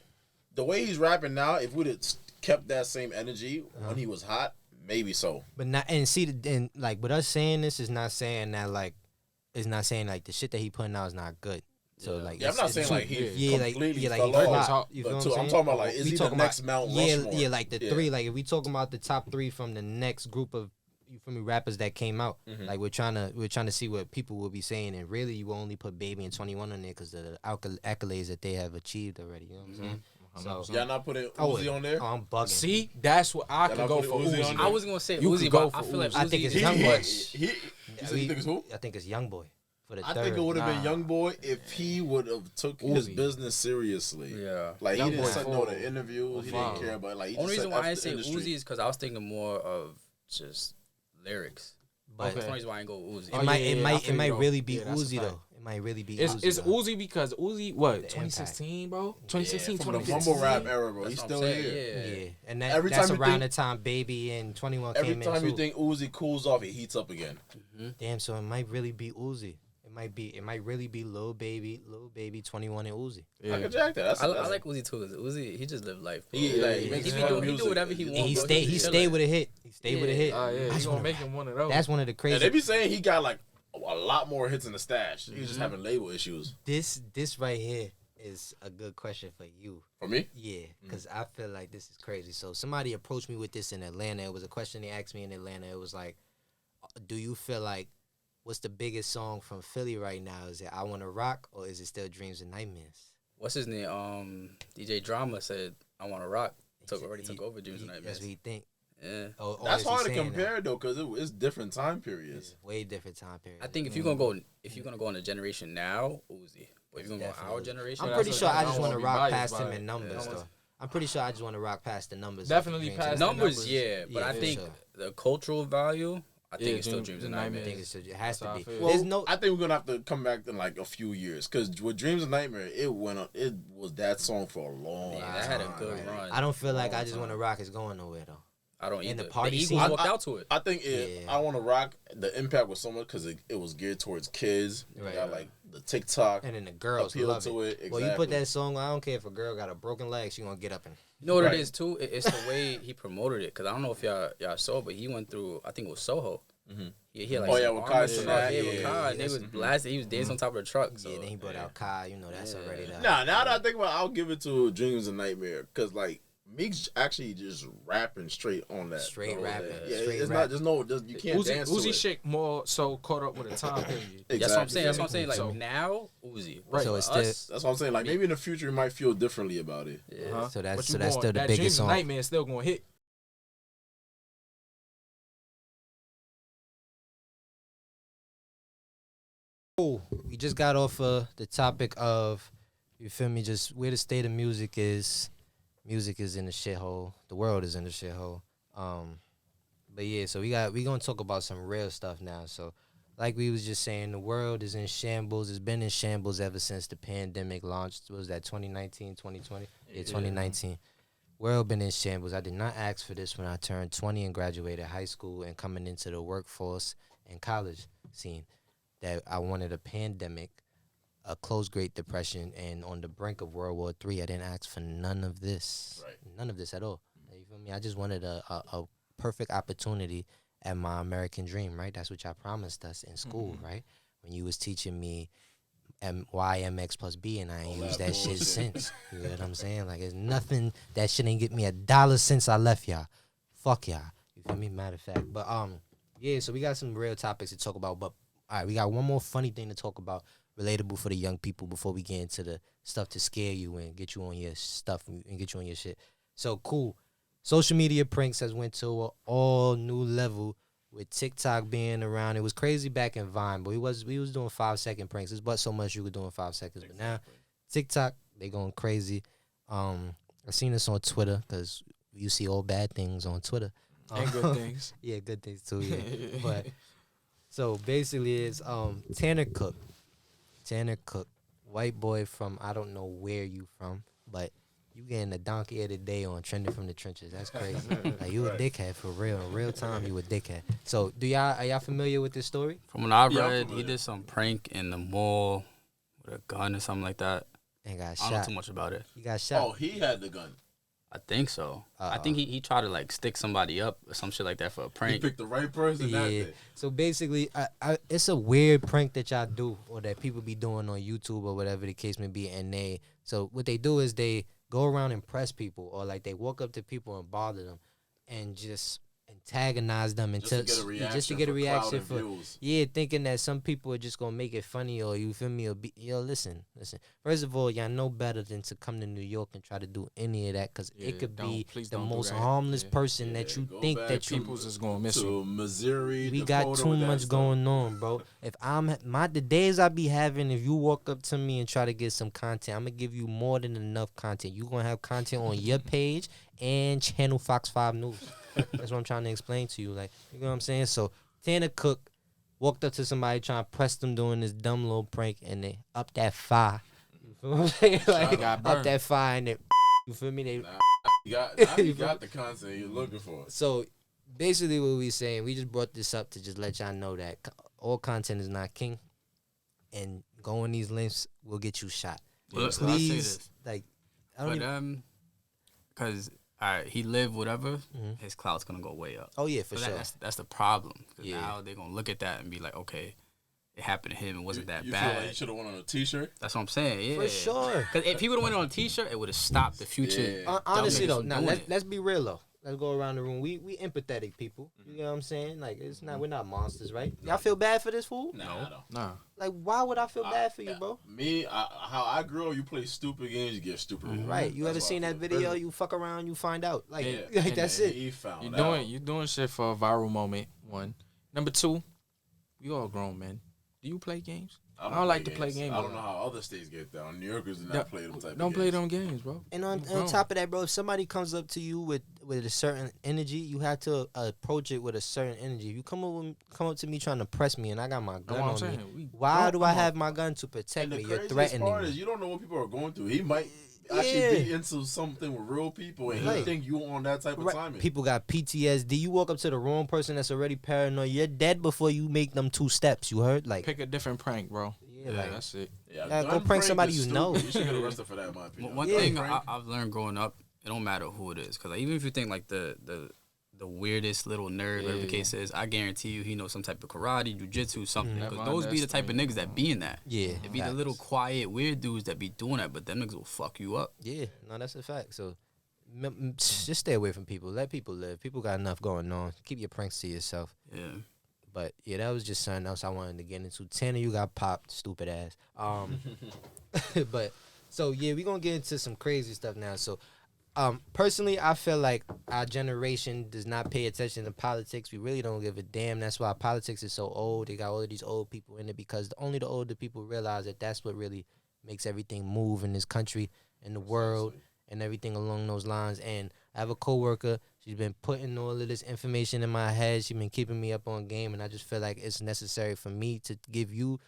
the way he's rapping now, if we'd have kept that same energy when he was hot, maybe so. But not and see and like with us saying this is not saying that like it's not saying like the shit that he putting out is not good. So like Yeah, I'm not it's saying too- like he yeah, like completely yeah, like fell he off. flopped. You feel But what too, I'm I'm saying? talking about like, is We he the talking next about- Mount yeah, Rushmore? yeah, like the three. Like if we talking about the top 3 from the next group of you feel me rappers that came out, like we're trying to see what people will be saying, and really you will only put Baby and 21 on there because of the accolades that they have achieved already. You know what I'm saying? So Y'all not putting oh, Uzi on there? Oh, I'm bugging. see, that's what I Then could I go put for. Uzi Uzi. on I was gonna say You Uzi, could go but I for feel like Uzi. I think Uzi it's is Young too Boy. much. You said you think it's who? I think it's Young Boy for the I third. think it would have been Nah. Young Boy if he would have took his Uzi. business seriously. Yeah. Like Young he didn't Boy say no full. to interviews. He Full. didn't care about like. He Only just reason said why I F didn't the say industry. Uzi is because I was thinking more of just lyrics. but Okay. That's one reason why I ain't go Uzi. it Oh, might yeah, it yeah, I might feel it might you, though. really be Yeah, that's a Uzi fact. though. It might really be It's Uzi. though. Uzi because Uzi what The 2016, bro? 2016, From the 2015. mumble rap era, bro. That's He's what still I'm saying, here. Yeah, and that, Every that's time you around think- the time Baby and 21 Every came time in you too. think Uzi cools off, he heats up again. Damn, so it might really be Uzi. It might really be Lil Baby, 21 and Uzi. Yeah. I can jack that. That's, I that's like Uzi too. 'Cause Uzi, he just lived life. Bro. He like Yeah, makes he yeah. be fun do, he music. do whatever he And wants. he bro. stayed just with a hit. He stayed with a hit. Oh yeah, That's you gonna one make him one of those. That's one of the And crazy. they be saying he got like a lot more hits in the stash. He's just having label issues. This right here is a good question for you. For me, Yeah, because I feel like this is crazy. So somebody approached me with this in Atlanta. It was a question they asked me in Atlanta. It was like, do you feel like what's the biggest song from Philly right now? Is it I Wanna Rock or is it still Dreams and Nightmares? What's his name? DJ Drama said, "I want to rock." Already took over Dreams and That's Nightmares. what he think. Yeah. Or that's is he hard to saying that? compare though, because it's different time periods. Way different time period. I think if you're gonna go on a generation now, Uzi. But if you're gonna go on our Definitely. generation, I'm Yeah, pretty that's sure what I I just don't want to wanna be rock biased past by him it. in numbers Yeah. though. I'm pretty sure I just want to rock past the numbers. Definitely Dreams and past the Nightmares. numbers, yeah. But Yeah, I for think sure. the cultural value, I think Yeah, it's still Dreams and I Nightmares. think it has That's how I to be. feel. There's Well, no. I think we're gonna have to come back in like a few years, because with Dreams and Nightmare, it went on. It was that song for a long Yeah, time. that had a good run. I don't feel like Long I just want to time. rock is going nowhere though. I don't in either. the party Eagles scene- walked out to it. I think Yeah. I Want to Rock, the impact was so much because it was geared towards kids. You Right. got like the TikTok And then the girls appeal love to it. it. Well, you put exactly. that song. I don't care if a girl got a broken leg, she gonna get up and. You know what Right. it is too? It's the way he promoted it. Cause I don't know if y'all saw, but he went through. I think it was Soho. Yeah, he had like Oh, yeah, some with armor Kai truck. Cenat, Yeah, yeah, with yeah, Kai. yeah. They was blasting. He was dancing on top of the truck. So Yeah, then he brought out Kai. You know, that's already that. Nah, now that I think about it, I'll give it to Dreams and Nightmare. Because, like, Meek's actually just rapping straight on that. Straight the whole rapping. thing. Yeah, Straight it's rap. not, there's no, you can't dance to Uzi it. shit more so caught up with a time period. Exactly. that's what I'm saying. That's what I'm saying. Like So- now, Uzi. Right. So For it's us, That's what I'm saying. Like, maybe in the future, you might feel differently about it. yeah. Uh-huh. So that's But so you that's going- still the that biggest Dreams song. and Nightmare is still gonna hit. Cool. We just got off the topic of, you feel me, just where the state of music is. Music is in the shithole. The world is in the shithole. But yeah, so we gonna talk about some real stuff now. So, like we was just saying, the world is in shambles. It's been in shambles ever since the pandemic launched. What was that 2019, 2020? Yeah, 2019. World been in shambles. I did not ask for this when I turned 20 and graduated high school and coming into the workforce and college scene. That I wanted a pandemic, a close Great Depression, and on the brink of World War III. I didn't ask for none of this. Right. None of this at all. You feel me? I just wanted a perfect opportunity at my American dream, right? That's what y'all promised us in school, right? When you was teaching me YMX plus B, and I ain't used that shit since. You know what I'm saying? Like, there's nothing, that shit ain't get me $1 since I left y'all. Fuck y'all. You feel me? Matter of fact. But, yeah, so we got some real topics to talk about. But, all right, we got one more funny thing to talk about, relatable for the young people before we get into the stuff to scare you and get you on your stuff and get you on your shit. So, cool. Social media pranks has went to an all new level with TikTok being around. It was crazy back in Vine, but we was doing 5-second pranks. It's but so much you were doing 5 seconds. But now TikTok, they going crazy. I seen this on Twitter because you see all bad things on Twitter. And good things. Yeah, good things too. Yeah, but so basically, it's Tanner Cook, white boy from I don't know where you from, but you getting a donkey of the day on Trending from the Trenches. That's crazy. Like, you a dickhead for real. In real time, you a dickhead. So are y'all familiar with this story? From what I Yeah, I'm read, he familiar. did some prank in the mall with a gun or something like that. And got I don't know shot. too much about it. He got shot. Oh, he had the gun. I think so. I think he tried to like stick somebody up or some shit like that for a He prank. picked the right person that Yeah. day. So basically, it's a weird prank that y'all do or that people be doing on YouTube or whatever the case may be. And so what they do is they go around and press people, or like they walk up to people and bother them and just antagonize them Just to until get a reaction. just to get a for reaction crowd and for views. yeah, thinking that some people are just gonna make it funny, or you feel me, or be listen. First of all, y'all know better than to come to New York and try to do any of that, because Yeah, it could be please the don't do most that. harmless Yeah. person that you go think back that you. People's is gonna miss you. To Missouri, We Dakota got too with that much stuff. going on, bro. If the days I be having, if you walk up to me and try to get some content, I'm gonna give you more than enough content. You gonna have content on your page and channel Fox 5 News. That's what I'm trying to explain to you. Like, you know what I'm saying? So Tanner Cook walked up to somebody trying to press them doing this dumb little prank, and they up that fire. You feel what I'm saying? Like, got up burned. that fire, and they, you feel me? They Now you got the content you're looking for. So basically, what we saying, we just brought this up to just let y'all know that all content is not king, and going these links will get you shot. Well, so I'll say Please, this. like, I don't But even, because he lived whatever, Mhm. his clout's gonna go way up. oh yeah, for So sure. that's the problem. 'Cause Yeah. now they're gonna look at that and be like, okay, it happened to him. It wasn't that You feel bad. like you should have won on a T-shirt. That's what I'm saying. Yeah, For sure. Because if he would have went on a T-shirt, it would have stopped the future. Yeah. Honestly niggas though, from now doing it. let's be real though. Let's go around the room. We empathetic people. You know what I'm saying? Like, it's not, we're not monsters, right? Y'all feel bad for this fool? Nah, I don't. Nah. Like, why would I feel bad for you, bro? Me, how I grew up, you play stupid games, you get stupid rewards. Right? You ever That's why seen I that feel video? better. You fuck around, you find out. Like, Yeah. like that's And it. He found You out. doing shit for a viral moment. One. Number two, we all grown men. Do you play games? I don't like to play games. I don't know how other states get down. New Yorkers do not Don't- play them type Don't of play games. them games, bro. And on grown. top of that, bro, if somebody comes up to you with a certain energy, you have to approach it with a certain energy. If you come up to me trying to press me, and I got my That's gun what I'm on saying. me, We why grown. do I Come on. have my gun to protect And the me? You're craziest threatening part me. is you don't know what people are going through. He might actually Yeah. be into something with real people, and Right. he think you on that type of Right. timing. People got PTSD. You walk up to the wrong person that's already paranoid. You're dead before you make them 2 steps. You heard? Like, Pick a different prank, bro. yeah, like, That's it. Yeah, Yeah, go gun prank somebody is you know. stupid. You should get arrested for that, in my opinion. One Yeah. thing Prank. I've learned growing up, it don't matter who it is, because like, even if you think like the the weirdest little nerd, whatever the case is, I guarantee you he knows some type of karate, jujitsu, something. Because those be the type of niggas that be in that. Yeah. It be the little quiet, weird dudes that be doing that, but them niggas will fuck you up. Yeah, no, that's a fact. So just stay away from people. Let people live. People got enough going on. Keep your pranks to yourself. Yeah. But yeah, that was just something else I wanted to get into. Tanner, you got popped, stupid ass. But so yeah, we gonna get into some crazy stuff now. So personally, I feel like our generation does not pay attention to politics. We really don't give a damn. That's why politics is so old. They got all of these old people in it because only the older people realize that that's what really makes everything move in this country, in the world, and everything along those lines. And I have a coworker. She's been putting all of this information in my head. She's been keeping me up on game, and I just feel like it's necessary for me to give you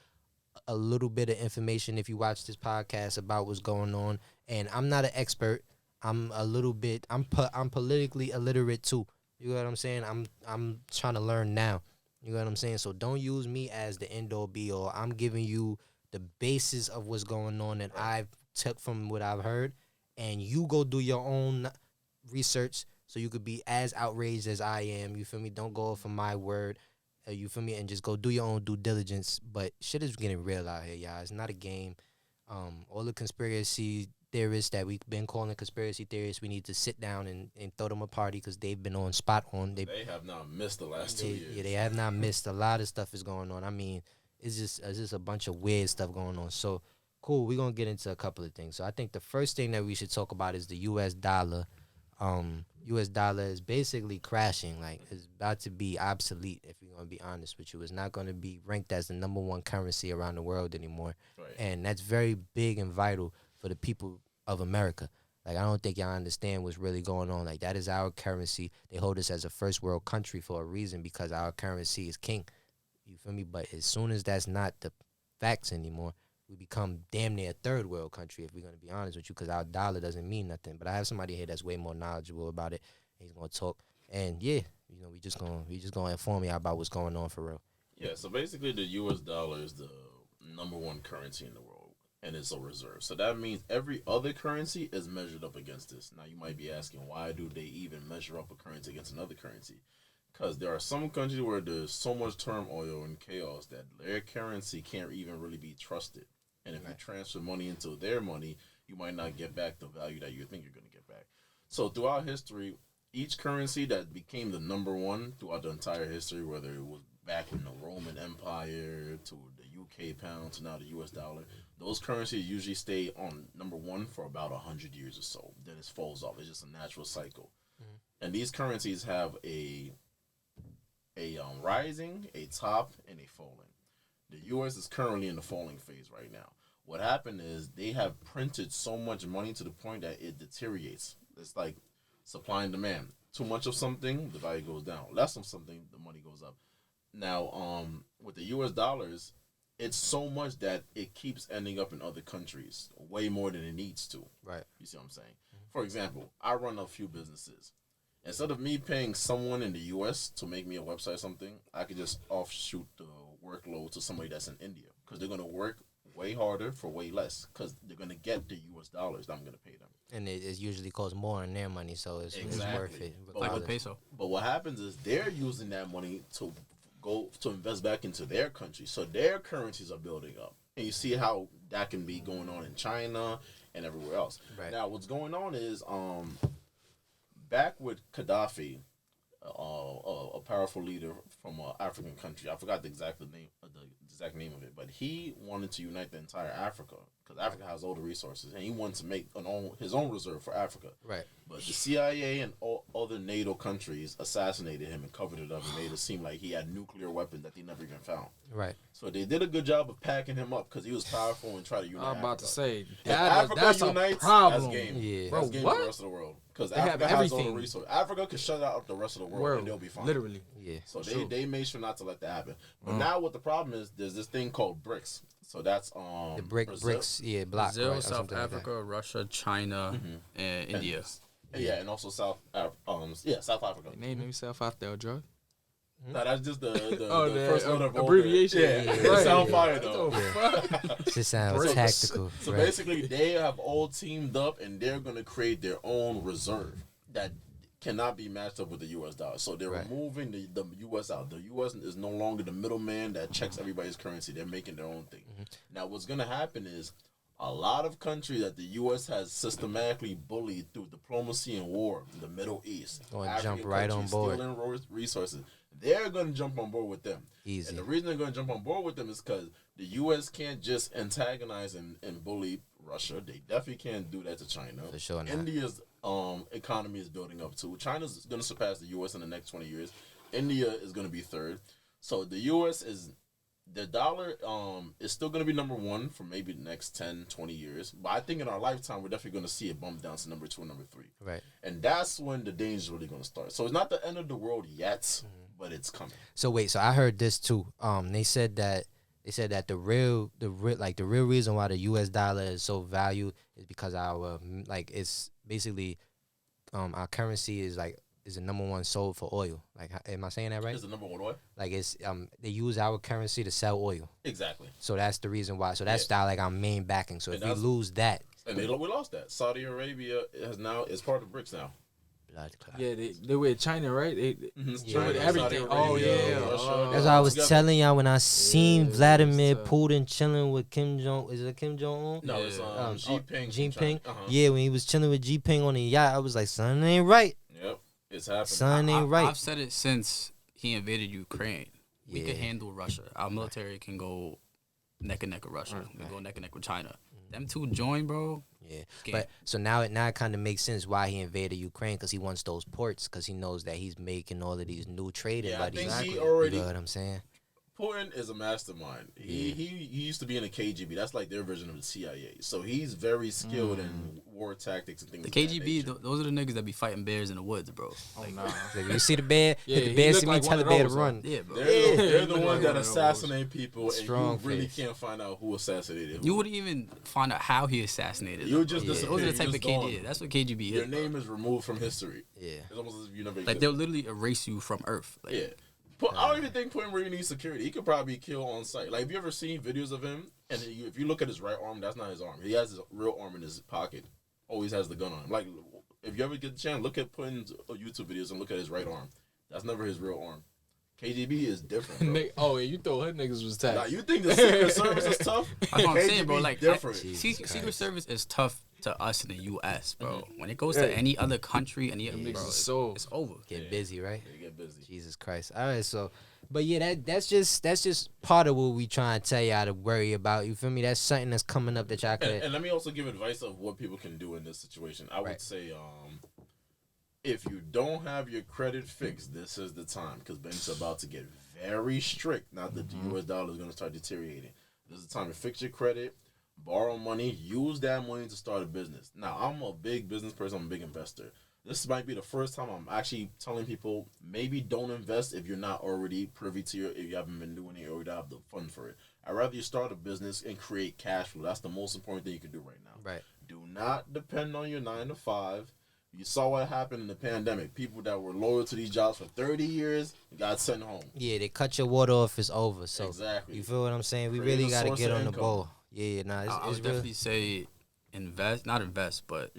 a little bit of information if you watch this podcast about what's going on. And I'm not an expert. I'm a little bit. I'm politically illiterate too. You know what I'm saying? I'm trying to learn now. You know what I'm saying? So don't use me as the end all be all. I'm giving you the basis of what's going on that I've took from what I've heard, and you go do your own research so you could be as outraged as I am. You feel me? Don't go off of my word. You feel me? And just go do your own due diligence. But shit is getting real out here, y'all. It's not a game. All the conspiracy theorists that we've been calling conspiracy theorists, we need to sit down and throw them a party because they've been on spot on. They have not missed the last 2 years. Yeah, they have not missed. A lot of stuff is going on. I mean, it's just a bunch of weird stuff going on. So, cool. We're going to get into a couple of things. So, I think the first thing that we should talk about is the U.S. dollar. U.S. dollar is basically crashing. Like, it's about to be obsolete, if we're going to be honest with you. It's not going to be ranked as the number one currency around the world anymore. Right. And that's very big and vital for the people of America. Like, I don't think y'all understand what's really going on. Like, that is our currency. They hold us as a first world country for a reason because our currency is king. You feel me? But as soon as that's not the facts anymore, we become damn near a third world country, if we're going to be honest with you, because our dollar doesn't mean nothing. But I have somebody here that's way more knowledgeable about it. He's going to talk. And, yeah, you know, we just going to inform you about what's going on for real. Yeah, so basically the U.S. dollar is the number one currency in the world, and it's a reserve. So that means every other currency is measured up against this. Now, you might be asking, why do they even measure up a currency against another currency? Because there are some countries where there's so much turmoil and chaos that their currency can't even really be trusted. And if you transfer money into their money, you might not get back the value that you think you're going to get back. So throughout history, each currency that became the number one throughout the entire history, whether it was back in the Roman Empire to the UK pound to now the US dollar, those currencies usually stay on number one for about 100 years or so. Then it falls off. It's just a natural cycle. Mm-hmm. And these currencies have a rising, a top, and a falling. The U.S. is currently in the falling phase right now. What happened is they have printed so much money to the point that it deteriorates. It's like supply and demand. Too much of something, the value goes down. Less of something, the money goes up. Now, with the U.S. dollars, it's so much that it keeps ending up in other countries way more than it needs to. Right. You see what I'm saying? Mm-hmm. For example, I run a few businesses. Instead of me paying someone in the U.S. to make me a website or something, I could just offshoot the workload to somebody that's in India because they're going to work way harder for way less because they're going to get the U.S. dollars that I'm going to pay them. And it usually costs more in their money, so it's worth it. Like a peso. But what happens is they're using that money to go to invest back into their country, so their currencies are building up. And you see how that can be going on in China and everywhere else. Right. Now, what's going on is back with Gaddafi, a powerful leader from an African country. I forgot the exact name of it, but he wanted to unite the entire Africa because Africa has all the resources, and he wanted to make his own reserve for Africa. Right. But the CIA and all other NATO countries assassinated him and covered it up and made it seem like he had nuclear weapons that they never even found. Right. So they did a good job of packing him up because he was powerful and tried to unite I'm about Africa. to say, that's a problem. That's game. Yeah. That's game for the rest of the world. Because Africa has all the resources. Africa could shut out the rest of the world and they'll be fine. Literally. Yeah. So they made sure not to let that happen. But now what the problem is, there's this thing called BRICS. So that's the BRICS, block. Brazil, right, South Africa, like Russia, China, and India. And also South Africa. They named himself after a drug. No, that's just the first letter of abbreviation. It sound fire though. It just sounds tactical. So basically, they have all teamed up, and they're gonna create their own reserve that cannot be matched up with the U.S. dollar. So they're removing the U.S. out. The U.S. is no longer the middleman that checks everybody's currency. They're making their own thing. Now, what's going to happen is a lot of countries that the U.S. has systematically bullied through diplomacy and war in the Middle East, going to jump right on board. Stealing resources, they're going to jump on board with them. Easy. And the reason they're going to jump on board with them is because the U.S. can't just antagonize and bully Russia. They definitely can't do that to China. For sure not. India's economy is building up too. China's going to surpass the U.S. in the next 20 years. India is going to be third. So the U.S. is... The dollar is still going to be number one for maybe the next 10, 20 years. But I think in our lifetime, we're definitely going to see it bump down to number 2 and number 3. Right. And that's when the danger is really going to start. So it's not the end of the world yet, but it's coming. So wait, so I heard this too. They said that the real reason why the U.S. dollar is so valued is because our it's basically our currency is the number one sold for oil. Like, am I saying that right? It's the number one oil. Like it's they use our currency to sell oil. Exactly. So that's the reason why. So that's our main backing. So if we lose that, and we lost that. Saudi Arabia is part of BRICS now. Yeah, they with China, right? China, with everything. Saudi Oh Arabia, yeah. Russia. That's what I was telling y'all when I seen Vladimir Putin chilling with Kim Jong. Is it Kim Jong Un? No, it's Xi Jinping. Xi Jinping. Uh-huh. Yeah, when he was chilling with Xi Jinping on the yacht, I was like, son, it ain't right. Yep, it's happening. Son, ain't right. I've said it since he invaded Ukraine. We could handle Russia. Our military can go neck and neck with Russia. We go neck and neck with China. Them two join, bro. Yeah, but so now it kind of makes sense why he invaded Ukraine, because he wants those ports, because he knows that he's making all of these new trading buddies. I think he already. You know what I'm saying? Putin is a mastermind. He used to be in the KGB. That's like their version of the CIA. So he's very skilled in war tactics and things. The KGB, those are the niggas that be fighting bears in the woods, bro. Like, you see the bear, the he bear look see like me, tell one the of bear to those, run. Yeah, bro. They're the ones like that one of those. assassinate people, Strong and you really face. can't find out who assassinated who. You wouldn't even find out how he assassinated. You would them, just bro. disappear. Those are the type You're of just KGB. gone. That's what KGB Your is. name is removed from history. Yeah. It's almost as if you never Like existed. they'll literally erase you from Earth. Like, Yeah. I don't even think Putin really needs security. He could probably kill on sight. Like, have you ever seen videos of him? And if you look at his right arm, that's not his arm. He has his real arm in his pocket. Always has the gun on him. Like, if you ever get the chance, look at Putin's YouTube videos and look at his right arm. That's never his real arm. KGB is different, bro. Oh, yeah, you thought hood niggas was tight. Nah, you think the Secret Service is tough? That's what I'm saying, bro. KGB Like, different. Secret Service is tough to us in the U.S., bro. When it goes to any other country, bro, it's over. Get busy, right? They get busy. Jesus Christ. All right, so, but yeah, that's just part of what we trying to tell y'all to worry about. You feel me? That's something that's coming up that y'all could. And let me also give advice of what people can do in this situation. I would say, if you don't have your credit fixed, this is the time, because banks are about to get very strict. Now that the U.S. dollar is going to start deteriorating, this is the time to fix your credit, borrow money, use that money to start a business. Now, I'm a big business person. I'm a big investor. This might be the first time I'm actually telling people maybe don't invest if you're not already privy to if you haven't been doing it or you don't have the fund for it. I'd rather you start a business and create cash flow. That's the most important thing you can do right now. Right. Do not depend on your 9 to 5. You saw what happened in the pandemic. People that were loyal to these jobs for 30 years got sent home. Yeah, they cut your water off, it's over. So Exactly. you feel what I'm saying? We Create really a got to source get of on the income. ball. Yeah, nah, I it's would real. definitely say not invest, but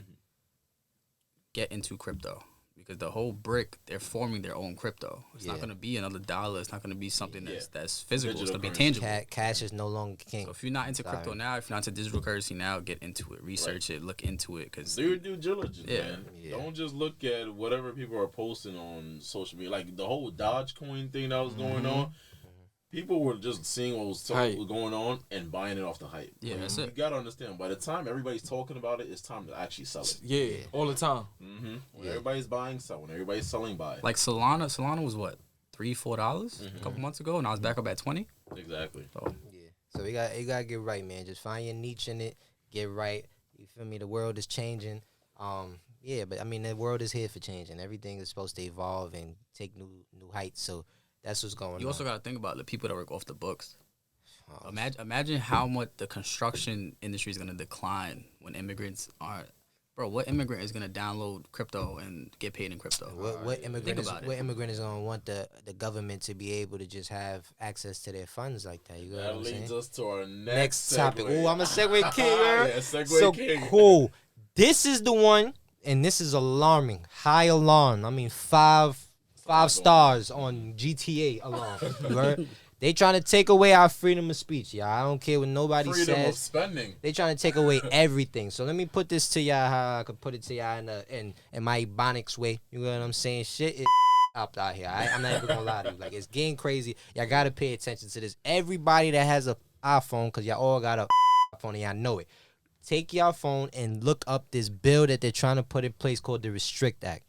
get into crypto. Because the whole brick, they're forming their own crypto. It's not going to be another dollar. It's not going to be something that's physical. It's Digital going to be tangible. Cash is no longer king. So if you're not into crypto now, if you're not into digital currency now, get into it. Research it. Look into it. Cause Do your due diligence, man. Yeah. Don't just look at whatever people are posting on social media. Like the whole Dogecoin thing that was going on. People were just seeing what was going on and buying it off the hype. Yeah, that's You it. got to understand, by the time everybody's talking about it, it's time to actually sell it. Yeah, all the time. When everybody's buying, sell. When everybody's selling, buy. like Solana was what, $3-4 a couple months ago, and I was back up at 20. Exactly. So Yeah. So you gotta get right, man. Just find your niche in it. Get right. You feel me? The world is changing. Yeah, but I mean the world is here for changing. Everything is supposed to evolve and take new heights. So that's what's going on. you also got to think about the people that work off the books. Imagine how much the construction industry is going to decline when immigrants aren't. Bro, what immigrant is going to download crypto and get paid in crypto? What immigrant is about it. what immigrant is gonna want the government to be able to just have access to their funds like that? You know what That I'm leads saying? us to our Next topic. segue. Oh, I'm a segue king. Yeah, segue So king. cool. This is the one. and this is alarming. High alarm. I mean, five stars on GTA alarm. You heard? They trying to take away our freedom of speech, y'all. I don't care what nobody Freedom says. of spending. They trying to take away everything. So let me put this to y'all how I could put it to y'all in my Ebonics way. You know what I'm saying? Shit is up out here. I'm not even gonna lie to you. Like, it's getting crazy. Y'all gotta pay attention to this. Everybody that has a iPhone, cause y'all all got a iPhone and y'all know it. Take your phone and look up this bill that they're trying to put in place called the Restrict Act.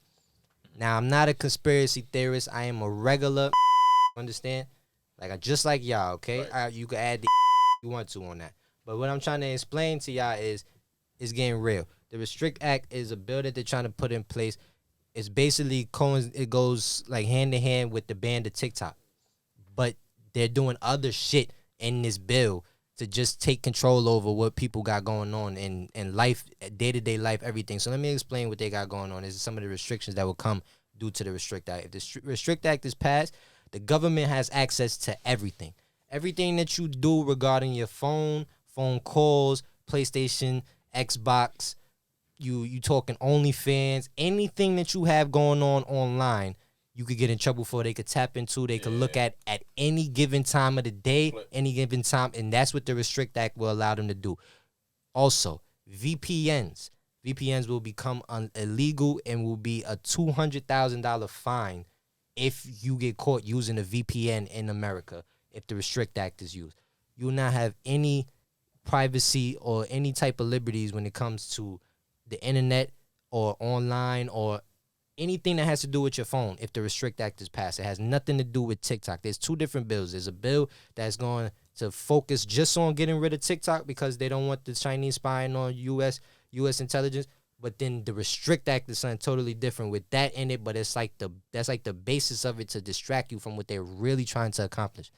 Now, I'm not a conspiracy theorist. I am a regular. Understand? Like, just like y'all, okay? Right. You can add the you want to on that. But what I'm trying to explain to y'all is it's getting real. The Restrict Act is a bill that they're trying to put in place. It's basically it goes like hand in hand with the ban of TikTok. But they're doing other shit in this bill to just take control over what people got going on in life, day-to-day life, everything. So let me explain what they got going on. This is some of the restrictions that will come due to the Restrict Act. If the Restrict Act is passed, the government has access to everything. Everything that you do regarding your phone calls, PlayStation, Xbox, you talking OnlyFans, anything that you have going on online, you could get in trouble for. They could tap into. They could look at any given time of the day, any given time, and that's what the Restrict Act will allow them to do. Also, VPNs will become illegal and will be a $200,000 fine if you get caught using a VPN in America. If the Restrict Act is used, you will not have any privacy or any type of liberties when it comes to the internet or online or anything that has to do with your phone. If the Restrict Act is passed, it has nothing to do with TikTok. There's two different bills. There's a bill that's going to focus just on getting rid of TikTok because they don't want the Chinese spying on U.S. intelligence. But then the Restrict Act is something totally different with that in it. But that's like the basis of it to distract you from what they're really trying to accomplish.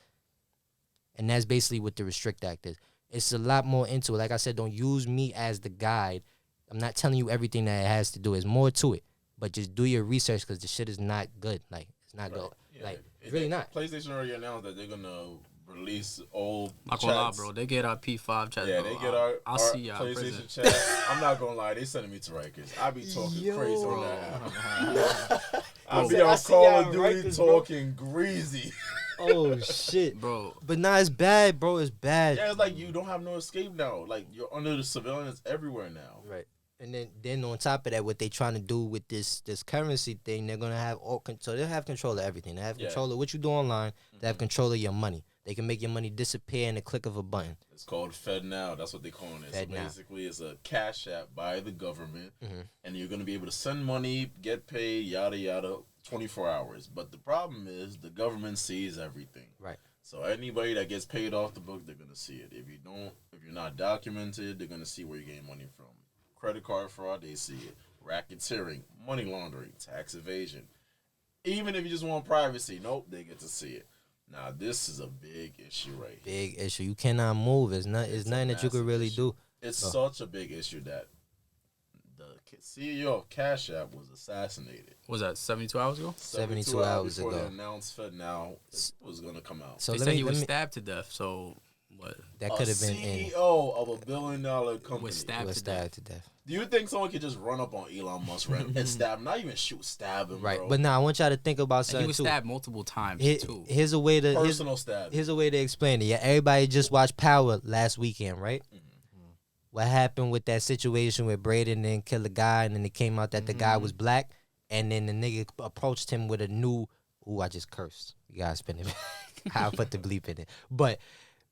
And that's basically what the Restrict Act is. It's a lot more into it. Like I said, don't use me as the guide. I'm not telling you everything that it has to do. There's more to it. But just do your research because the shit is not good. Like, it's not good. Yeah. Like, it's really not. PlayStation already announced that they're going to release old Not gonna lie, bro. They get our P5 chat. Yeah, bro. they get our see y'all PlayStation chat. I'm not gonna lie, they sending me to Rikers. I be talking crazy on that app. I be on Call of Duty talking greasy. Oh, shit. Bro. But nah, it's bad, bro. It's bad. Yeah, it's like you don't have no escape now. Like, you're under the surveillance everywhere now. Right. And then on top of that, what they trying to do with this currency thing, they're gonna have all control. They'll have control of everything. They have control of what you do online. They have control of your money. They can make your money disappear in the click of a button. It's called Fed Now. That's what they're calling it. Fed so Now. basically, it's a cash app by the government, and you're gonna be able to send money, get paid, yada yada, 24 hours. But the problem is the government sees everything. Right. So anybody that gets paid off the book, they're gonna see it. If you're not documented, they're gonna see where you're getting money from. Credit card fraud, they see it. Racketeering, money laundering, tax evasion. Even if you just want privacy, nope, they get to see it. Now this is a big issue right here. Big issue. You cannot move. It's nothing that you could really do. It's such a big issue that the CEO of Cash App was assassinated. Was that 72 hours ago? 72 hours before ago. they announced Fed Now was gonna come out. So They said he was stabbed to death. So what? That could have been CEO of $1 billion company Was stabbed was to death. stabbed to death. Do you think someone could just run up on Elon Musk and stab him? Not even stab him, Right. bro. But now I want y'all to think about And something he was too. stabbed multiple times too. Here's a way to personal stab. Here's a way to explain it. Yeah, everybody just watched Power last weekend, right? What happened with that situation where Braden didn't kill a guy, and then it came out that the guy was black, and then the nigga approached him with a new. Ooh, I just cursed. You gotta spin it. I'll put the bleep in it. But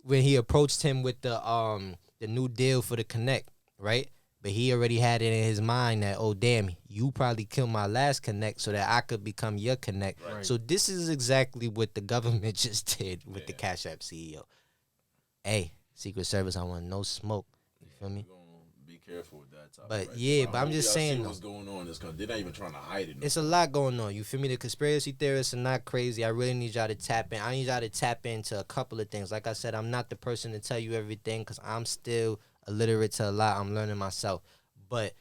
when he approached him with the new deal for the Connect, right? But he already had it in his mind that, oh damn, you probably killed my last Connect so that I could become your Connect. Right. So this is exactly what the government just did with the Cash App CEO. Hey, Secret Service, I want no smoke. You feel me? We're gonna be careful with that topic. But right yeah, now. but I'm just saying, what's going on is because they're not even trying to hide it. It's a lot going on. You feel me? The conspiracy theorists are not crazy. I really need y'all to tap in. I need y'all to tap into a couple of things. Like I said, I'm not the person to tell you everything because I'm still illiterate to a lot. I'm learning myself. But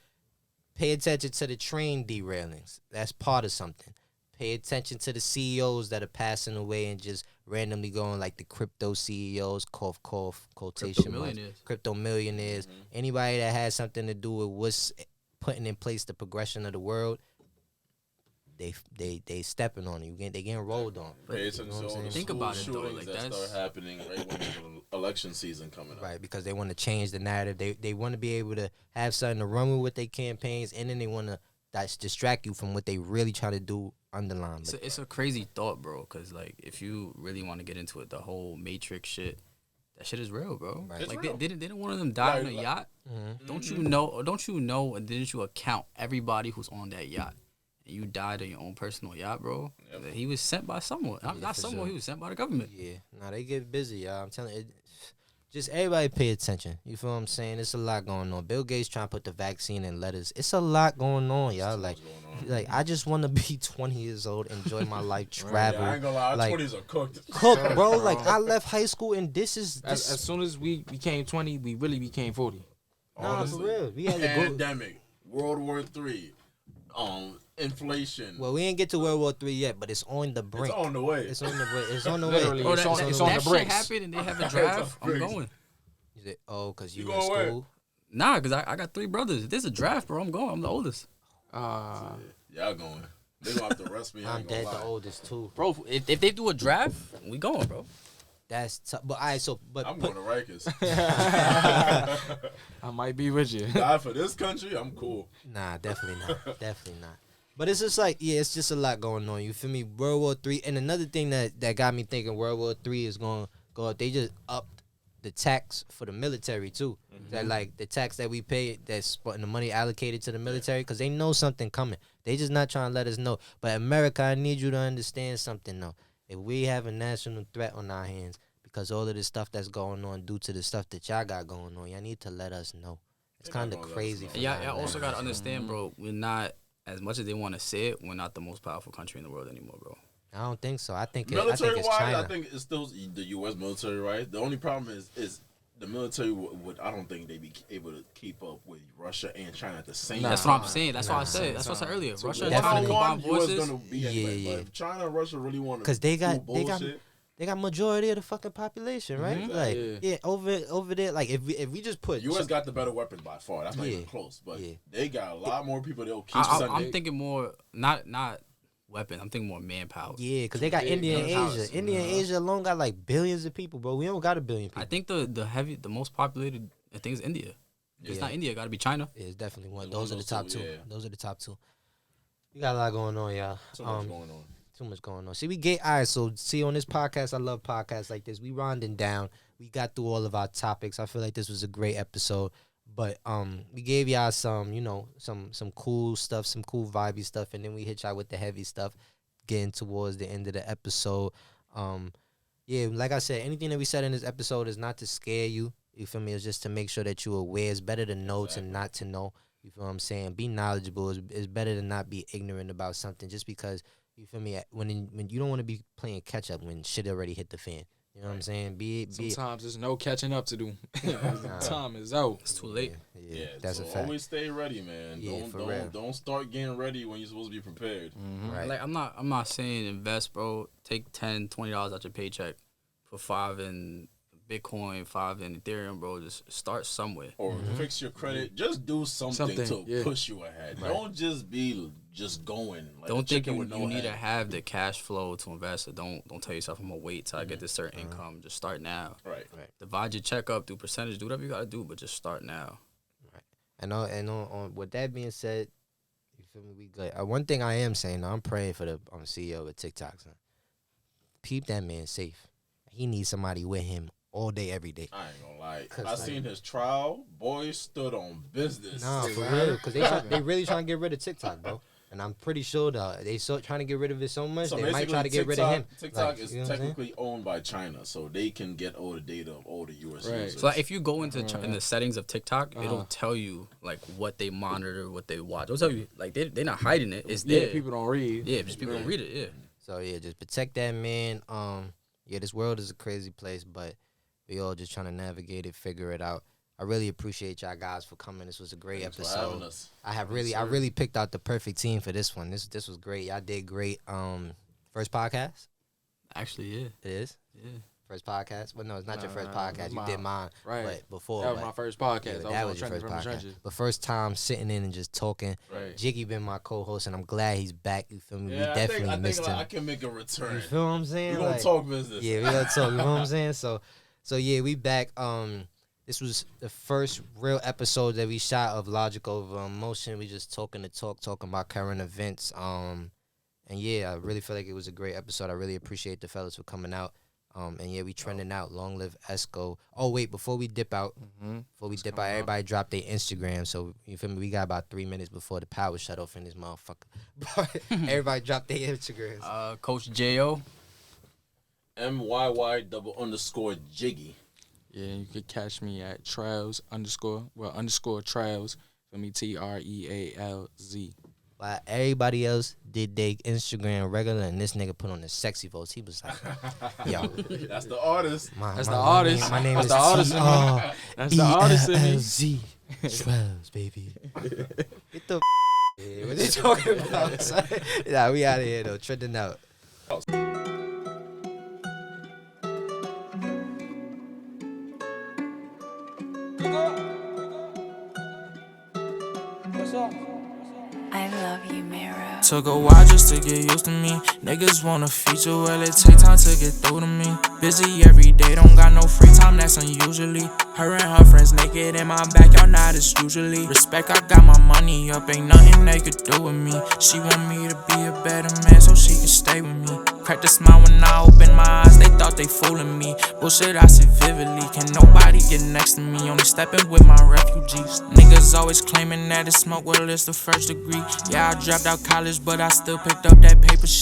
pay attention to the train derailings. That's part of something. Pay attention to the CEOs that are passing away and just randomly going like the crypto CEOs, cough, quotation marks, millionaires. crypto millionaires. Anybody that has something to do with what's putting in place the progression of the world, they stepping on you. They getting rolled on. Pay attention to all the Think school about it, though, shootings like, that that's- start happening right when there's an election season coming up. Right, because they want to change the narrative. They want to be able to have something to run with their campaigns, and then they want to distract you from what they really trying to do underline. It's a crazy thought, bro. Because like, if you really want to get into it, the whole Matrix shit, that shit is real, bro. Right. It's Like, real. didn't one of them die on a Like- yacht? Mhm. Don't you know? Don't you know? And didn't you account everybody who's on that yacht? And you died on your own personal yacht, bro. Yep. He was sent by someone. Not for someone. sure. He was sent by the government. Yeah, nah, they get busy, y'all. I'm telling you, just everybody pay attention. You feel what I'm saying? It's a lot going on. Bill Gates trying to put the vaccine in letters. It's a lot going on, y'all. Like, I just want to be 20 years old, enjoy my life, travel. Yeah, I ain't gonna lie, our like, 20s are cooked. cook, bro. Like, I left high school, and this is As this. soon as we became 20, we really became 40. Nah, for Honestly. real. We had to go. Pandemic, World War III, inflation. Well, we ain't get to World War III yet, but it's on the brink. It's on the way. It's on the way. It's on the Literally. way. It's on the shit bricks. happened and they have a draft. I'm bricks. going. Is it? Oh, cause you You in going where? school. Nah, because I got 3 brothers. If there's a draft, bro, I'm going. I'm the oldest. Y'all going. They gonna have to arrest me. I I'm ain't gonna dead, the lie. oldest too. Bro, if they do a draft, we going, bro. That's tough. But all right, so I'm going to Rikers. I might be with you. Die for this country, I'm cool. Nah, definitely not. Definitely not. But it's just like, yeah, it's just a lot going on. You feel me? World War III. And another thing that got me thinking World War III is going to go up. They just upped the tax for the military, too. That, like, the tax that we pay, that's the money allocated to the military, because they know something coming. They just not trying to let us know. But America, I need you to understand something, though. If we have a national threat on our hands, because all of the stuff that's going on due to the stuff that y'all got going on, y'all need to let us know. It's They're not kind of gonna let us crazy. know. for Yeah, y'all I also to got to let us understand, bro, we're not, as much as they want to say it, we're not the most powerful country in the world anymore, bro. know. I don't think so. I think Military it's wise, China. I think it's still the U.S. military, right? The only problem is the military would I don't think they'd be able to keep up with Russia and China at the same time. That's what I'm saying. That's what I said. That's what I said earlier. So Russia one and China on combine one, U.S. forces. gonna be Yeah, anyway. yeah. But if China and Russia really want to, 'Cause they got bullshit, they got majority of the fucking population, right? Mhm. Like, Yeah. yeah, over there. Like, if we just put U.S. got the better weapons by far. That's not Yeah. even close. But Yeah. they got a lot more people they'll keep I'm sending. thinking more not weapons. I'm thinking more manpower. yeah, because they got Big India and guns. Asia. India and Asia alone got like billions of people, bro. We don't got a billion people. I think the most populated I think is India. If it's Yeah. not India, it got to be China. Yeah, it's definitely one. It's Those are one the of top those two. two, yeah. Those are the top two. We got a lot going on, y'all. So much going on. Too much going on. See, we get all right. So, see, on this podcast, I love podcasts like this. We rounding down. We got through all of our topics. I feel like this was a great episode. But we gave y'all some, some cool stuff, some cool vibey stuff, and then we hit y'all with the heavy stuff, getting towards the end of the episode. Yeah, like I said, anything that we said in this episode is not to scare you. You feel me? It's just to make sure that you're aware. It's better to know than not to know. You feel what I'm saying? Be knowledgeable. It's better to not be ignorant about something just because, you feel me, when you don't want to be playing catch up when shit already hit the fan. You know what I'm saying? Be Sometimes there's no catching up to do. Nah. Time is out. It's too late. Yeah, Yeah, that's so a fact. always stay ready, man. Yeah, for real. Don't start getting ready when you're supposed to be prepared. Right. Like I'm not saying invest, bro. Take $10, $20 out your paycheck, put 5 in Bitcoin, 5 in Ethereum, bro. Just start somewhere. Or fix your credit. Just do something to yeah. push you ahead. Right. Don't just be just going. Like Don't a think chicken you with no need to head. have the cash flow to invest. Or don't tell yourself I'm gonna wait till I get this certain income. Just start now. Right. Divide your check up, do percentage, do whatever you gotta do, but just start now. And on with that being said, you feel me? We good. One thing I am saying, though, I'm praying for the CEO of TikTok. Son. Keep that man safe. He needs somebody with him all day, every day. I ain't gonna lie. 'Cause, I like- seen his trial. Boy stood on business. Nah, for real, because they really trying to get rid of TikTok, bro. And I'm pretty sure that they trying to get rid of it so much So they might try to get rid of him. TikTok Like, is you know what I'm saying? technically owned by China, so they can get all the data of all the U.S. Right. users. So like, if you go into in the settings of TikTok, it'll Uh-huh. tell you like what they monitor, what they watch. It'll tell you like they're not hiding it. It's Yeah, there. people don't read. Yeah, just people don't read it. Yeah. So yeah, just protect that man. Yeah, this world is a crazy place, but we all just trying to navigate it, figure it out. I really appreciate y'all guys for coming. This was a great Thanks for having episode. us. I really picked out the perfect team for this one. This was great. Y'all did great. First podcast? Actually, yeah. It is. Yeah. First podcast? Well, no, it's not your first podcast. You did mine, right? But before that was my first podcast. Yeah, that was your first podcast. But first time sitting in and just talking. Right. Jiggy been my co-host, and I'm glad he's back. You feel me? Yeah, we definitely missed him. I can make a return. You feel what I'm saying? We gonna talk business. Yeah, we gonna talk. You know what I'm saying? So yeah, we back. This was the first real episode that we shot of Logic Over Emotion. We just talking about current events. And yeah, I really feel like it was a great episode. I really appreciate the fellas for coming out. And yeah, we trending out. Long live Esco. Oh wait, before we dip out, everybody drop their Instagram. So you feel me? We got about 3 minutes before the power shut off in this motherfucker. But everybody drop their Instagrams. Coach J.O. MYY_Jiggy. Yeah, you could catch me at Trealz _Trealz. For me, TREALZ. While everybody else did their Instagram regular, and this nigga put on the sexy voice. He was like, yo. That's the artist. That's the artist. My name That's is the artist in me. That's the artist in me. Z. Trealz, baby. Get the yeah, what you talking about, son? Nah, we out of here, though. Trending out. I love you, Mero. Took a while just to get used to me. Niggas want a feature, well it take time to get through to me. Busy every day, don't got no free time, that's unusually. Her and her friends naked in my backyard, not as usually. Respect, I got my money up, ain't nothing they could do with me. She want me to be a better man so she can stay with me. Cracked a smile when I opened my eyes, they thought they fooling me. Bullshit, I see vividly, can nobody get next to me? Only stepping with my refugees. Niggas always claiming that it's smoke, well it's the first degree. Yeah, I dropped out college, but I still picked up that paper shit.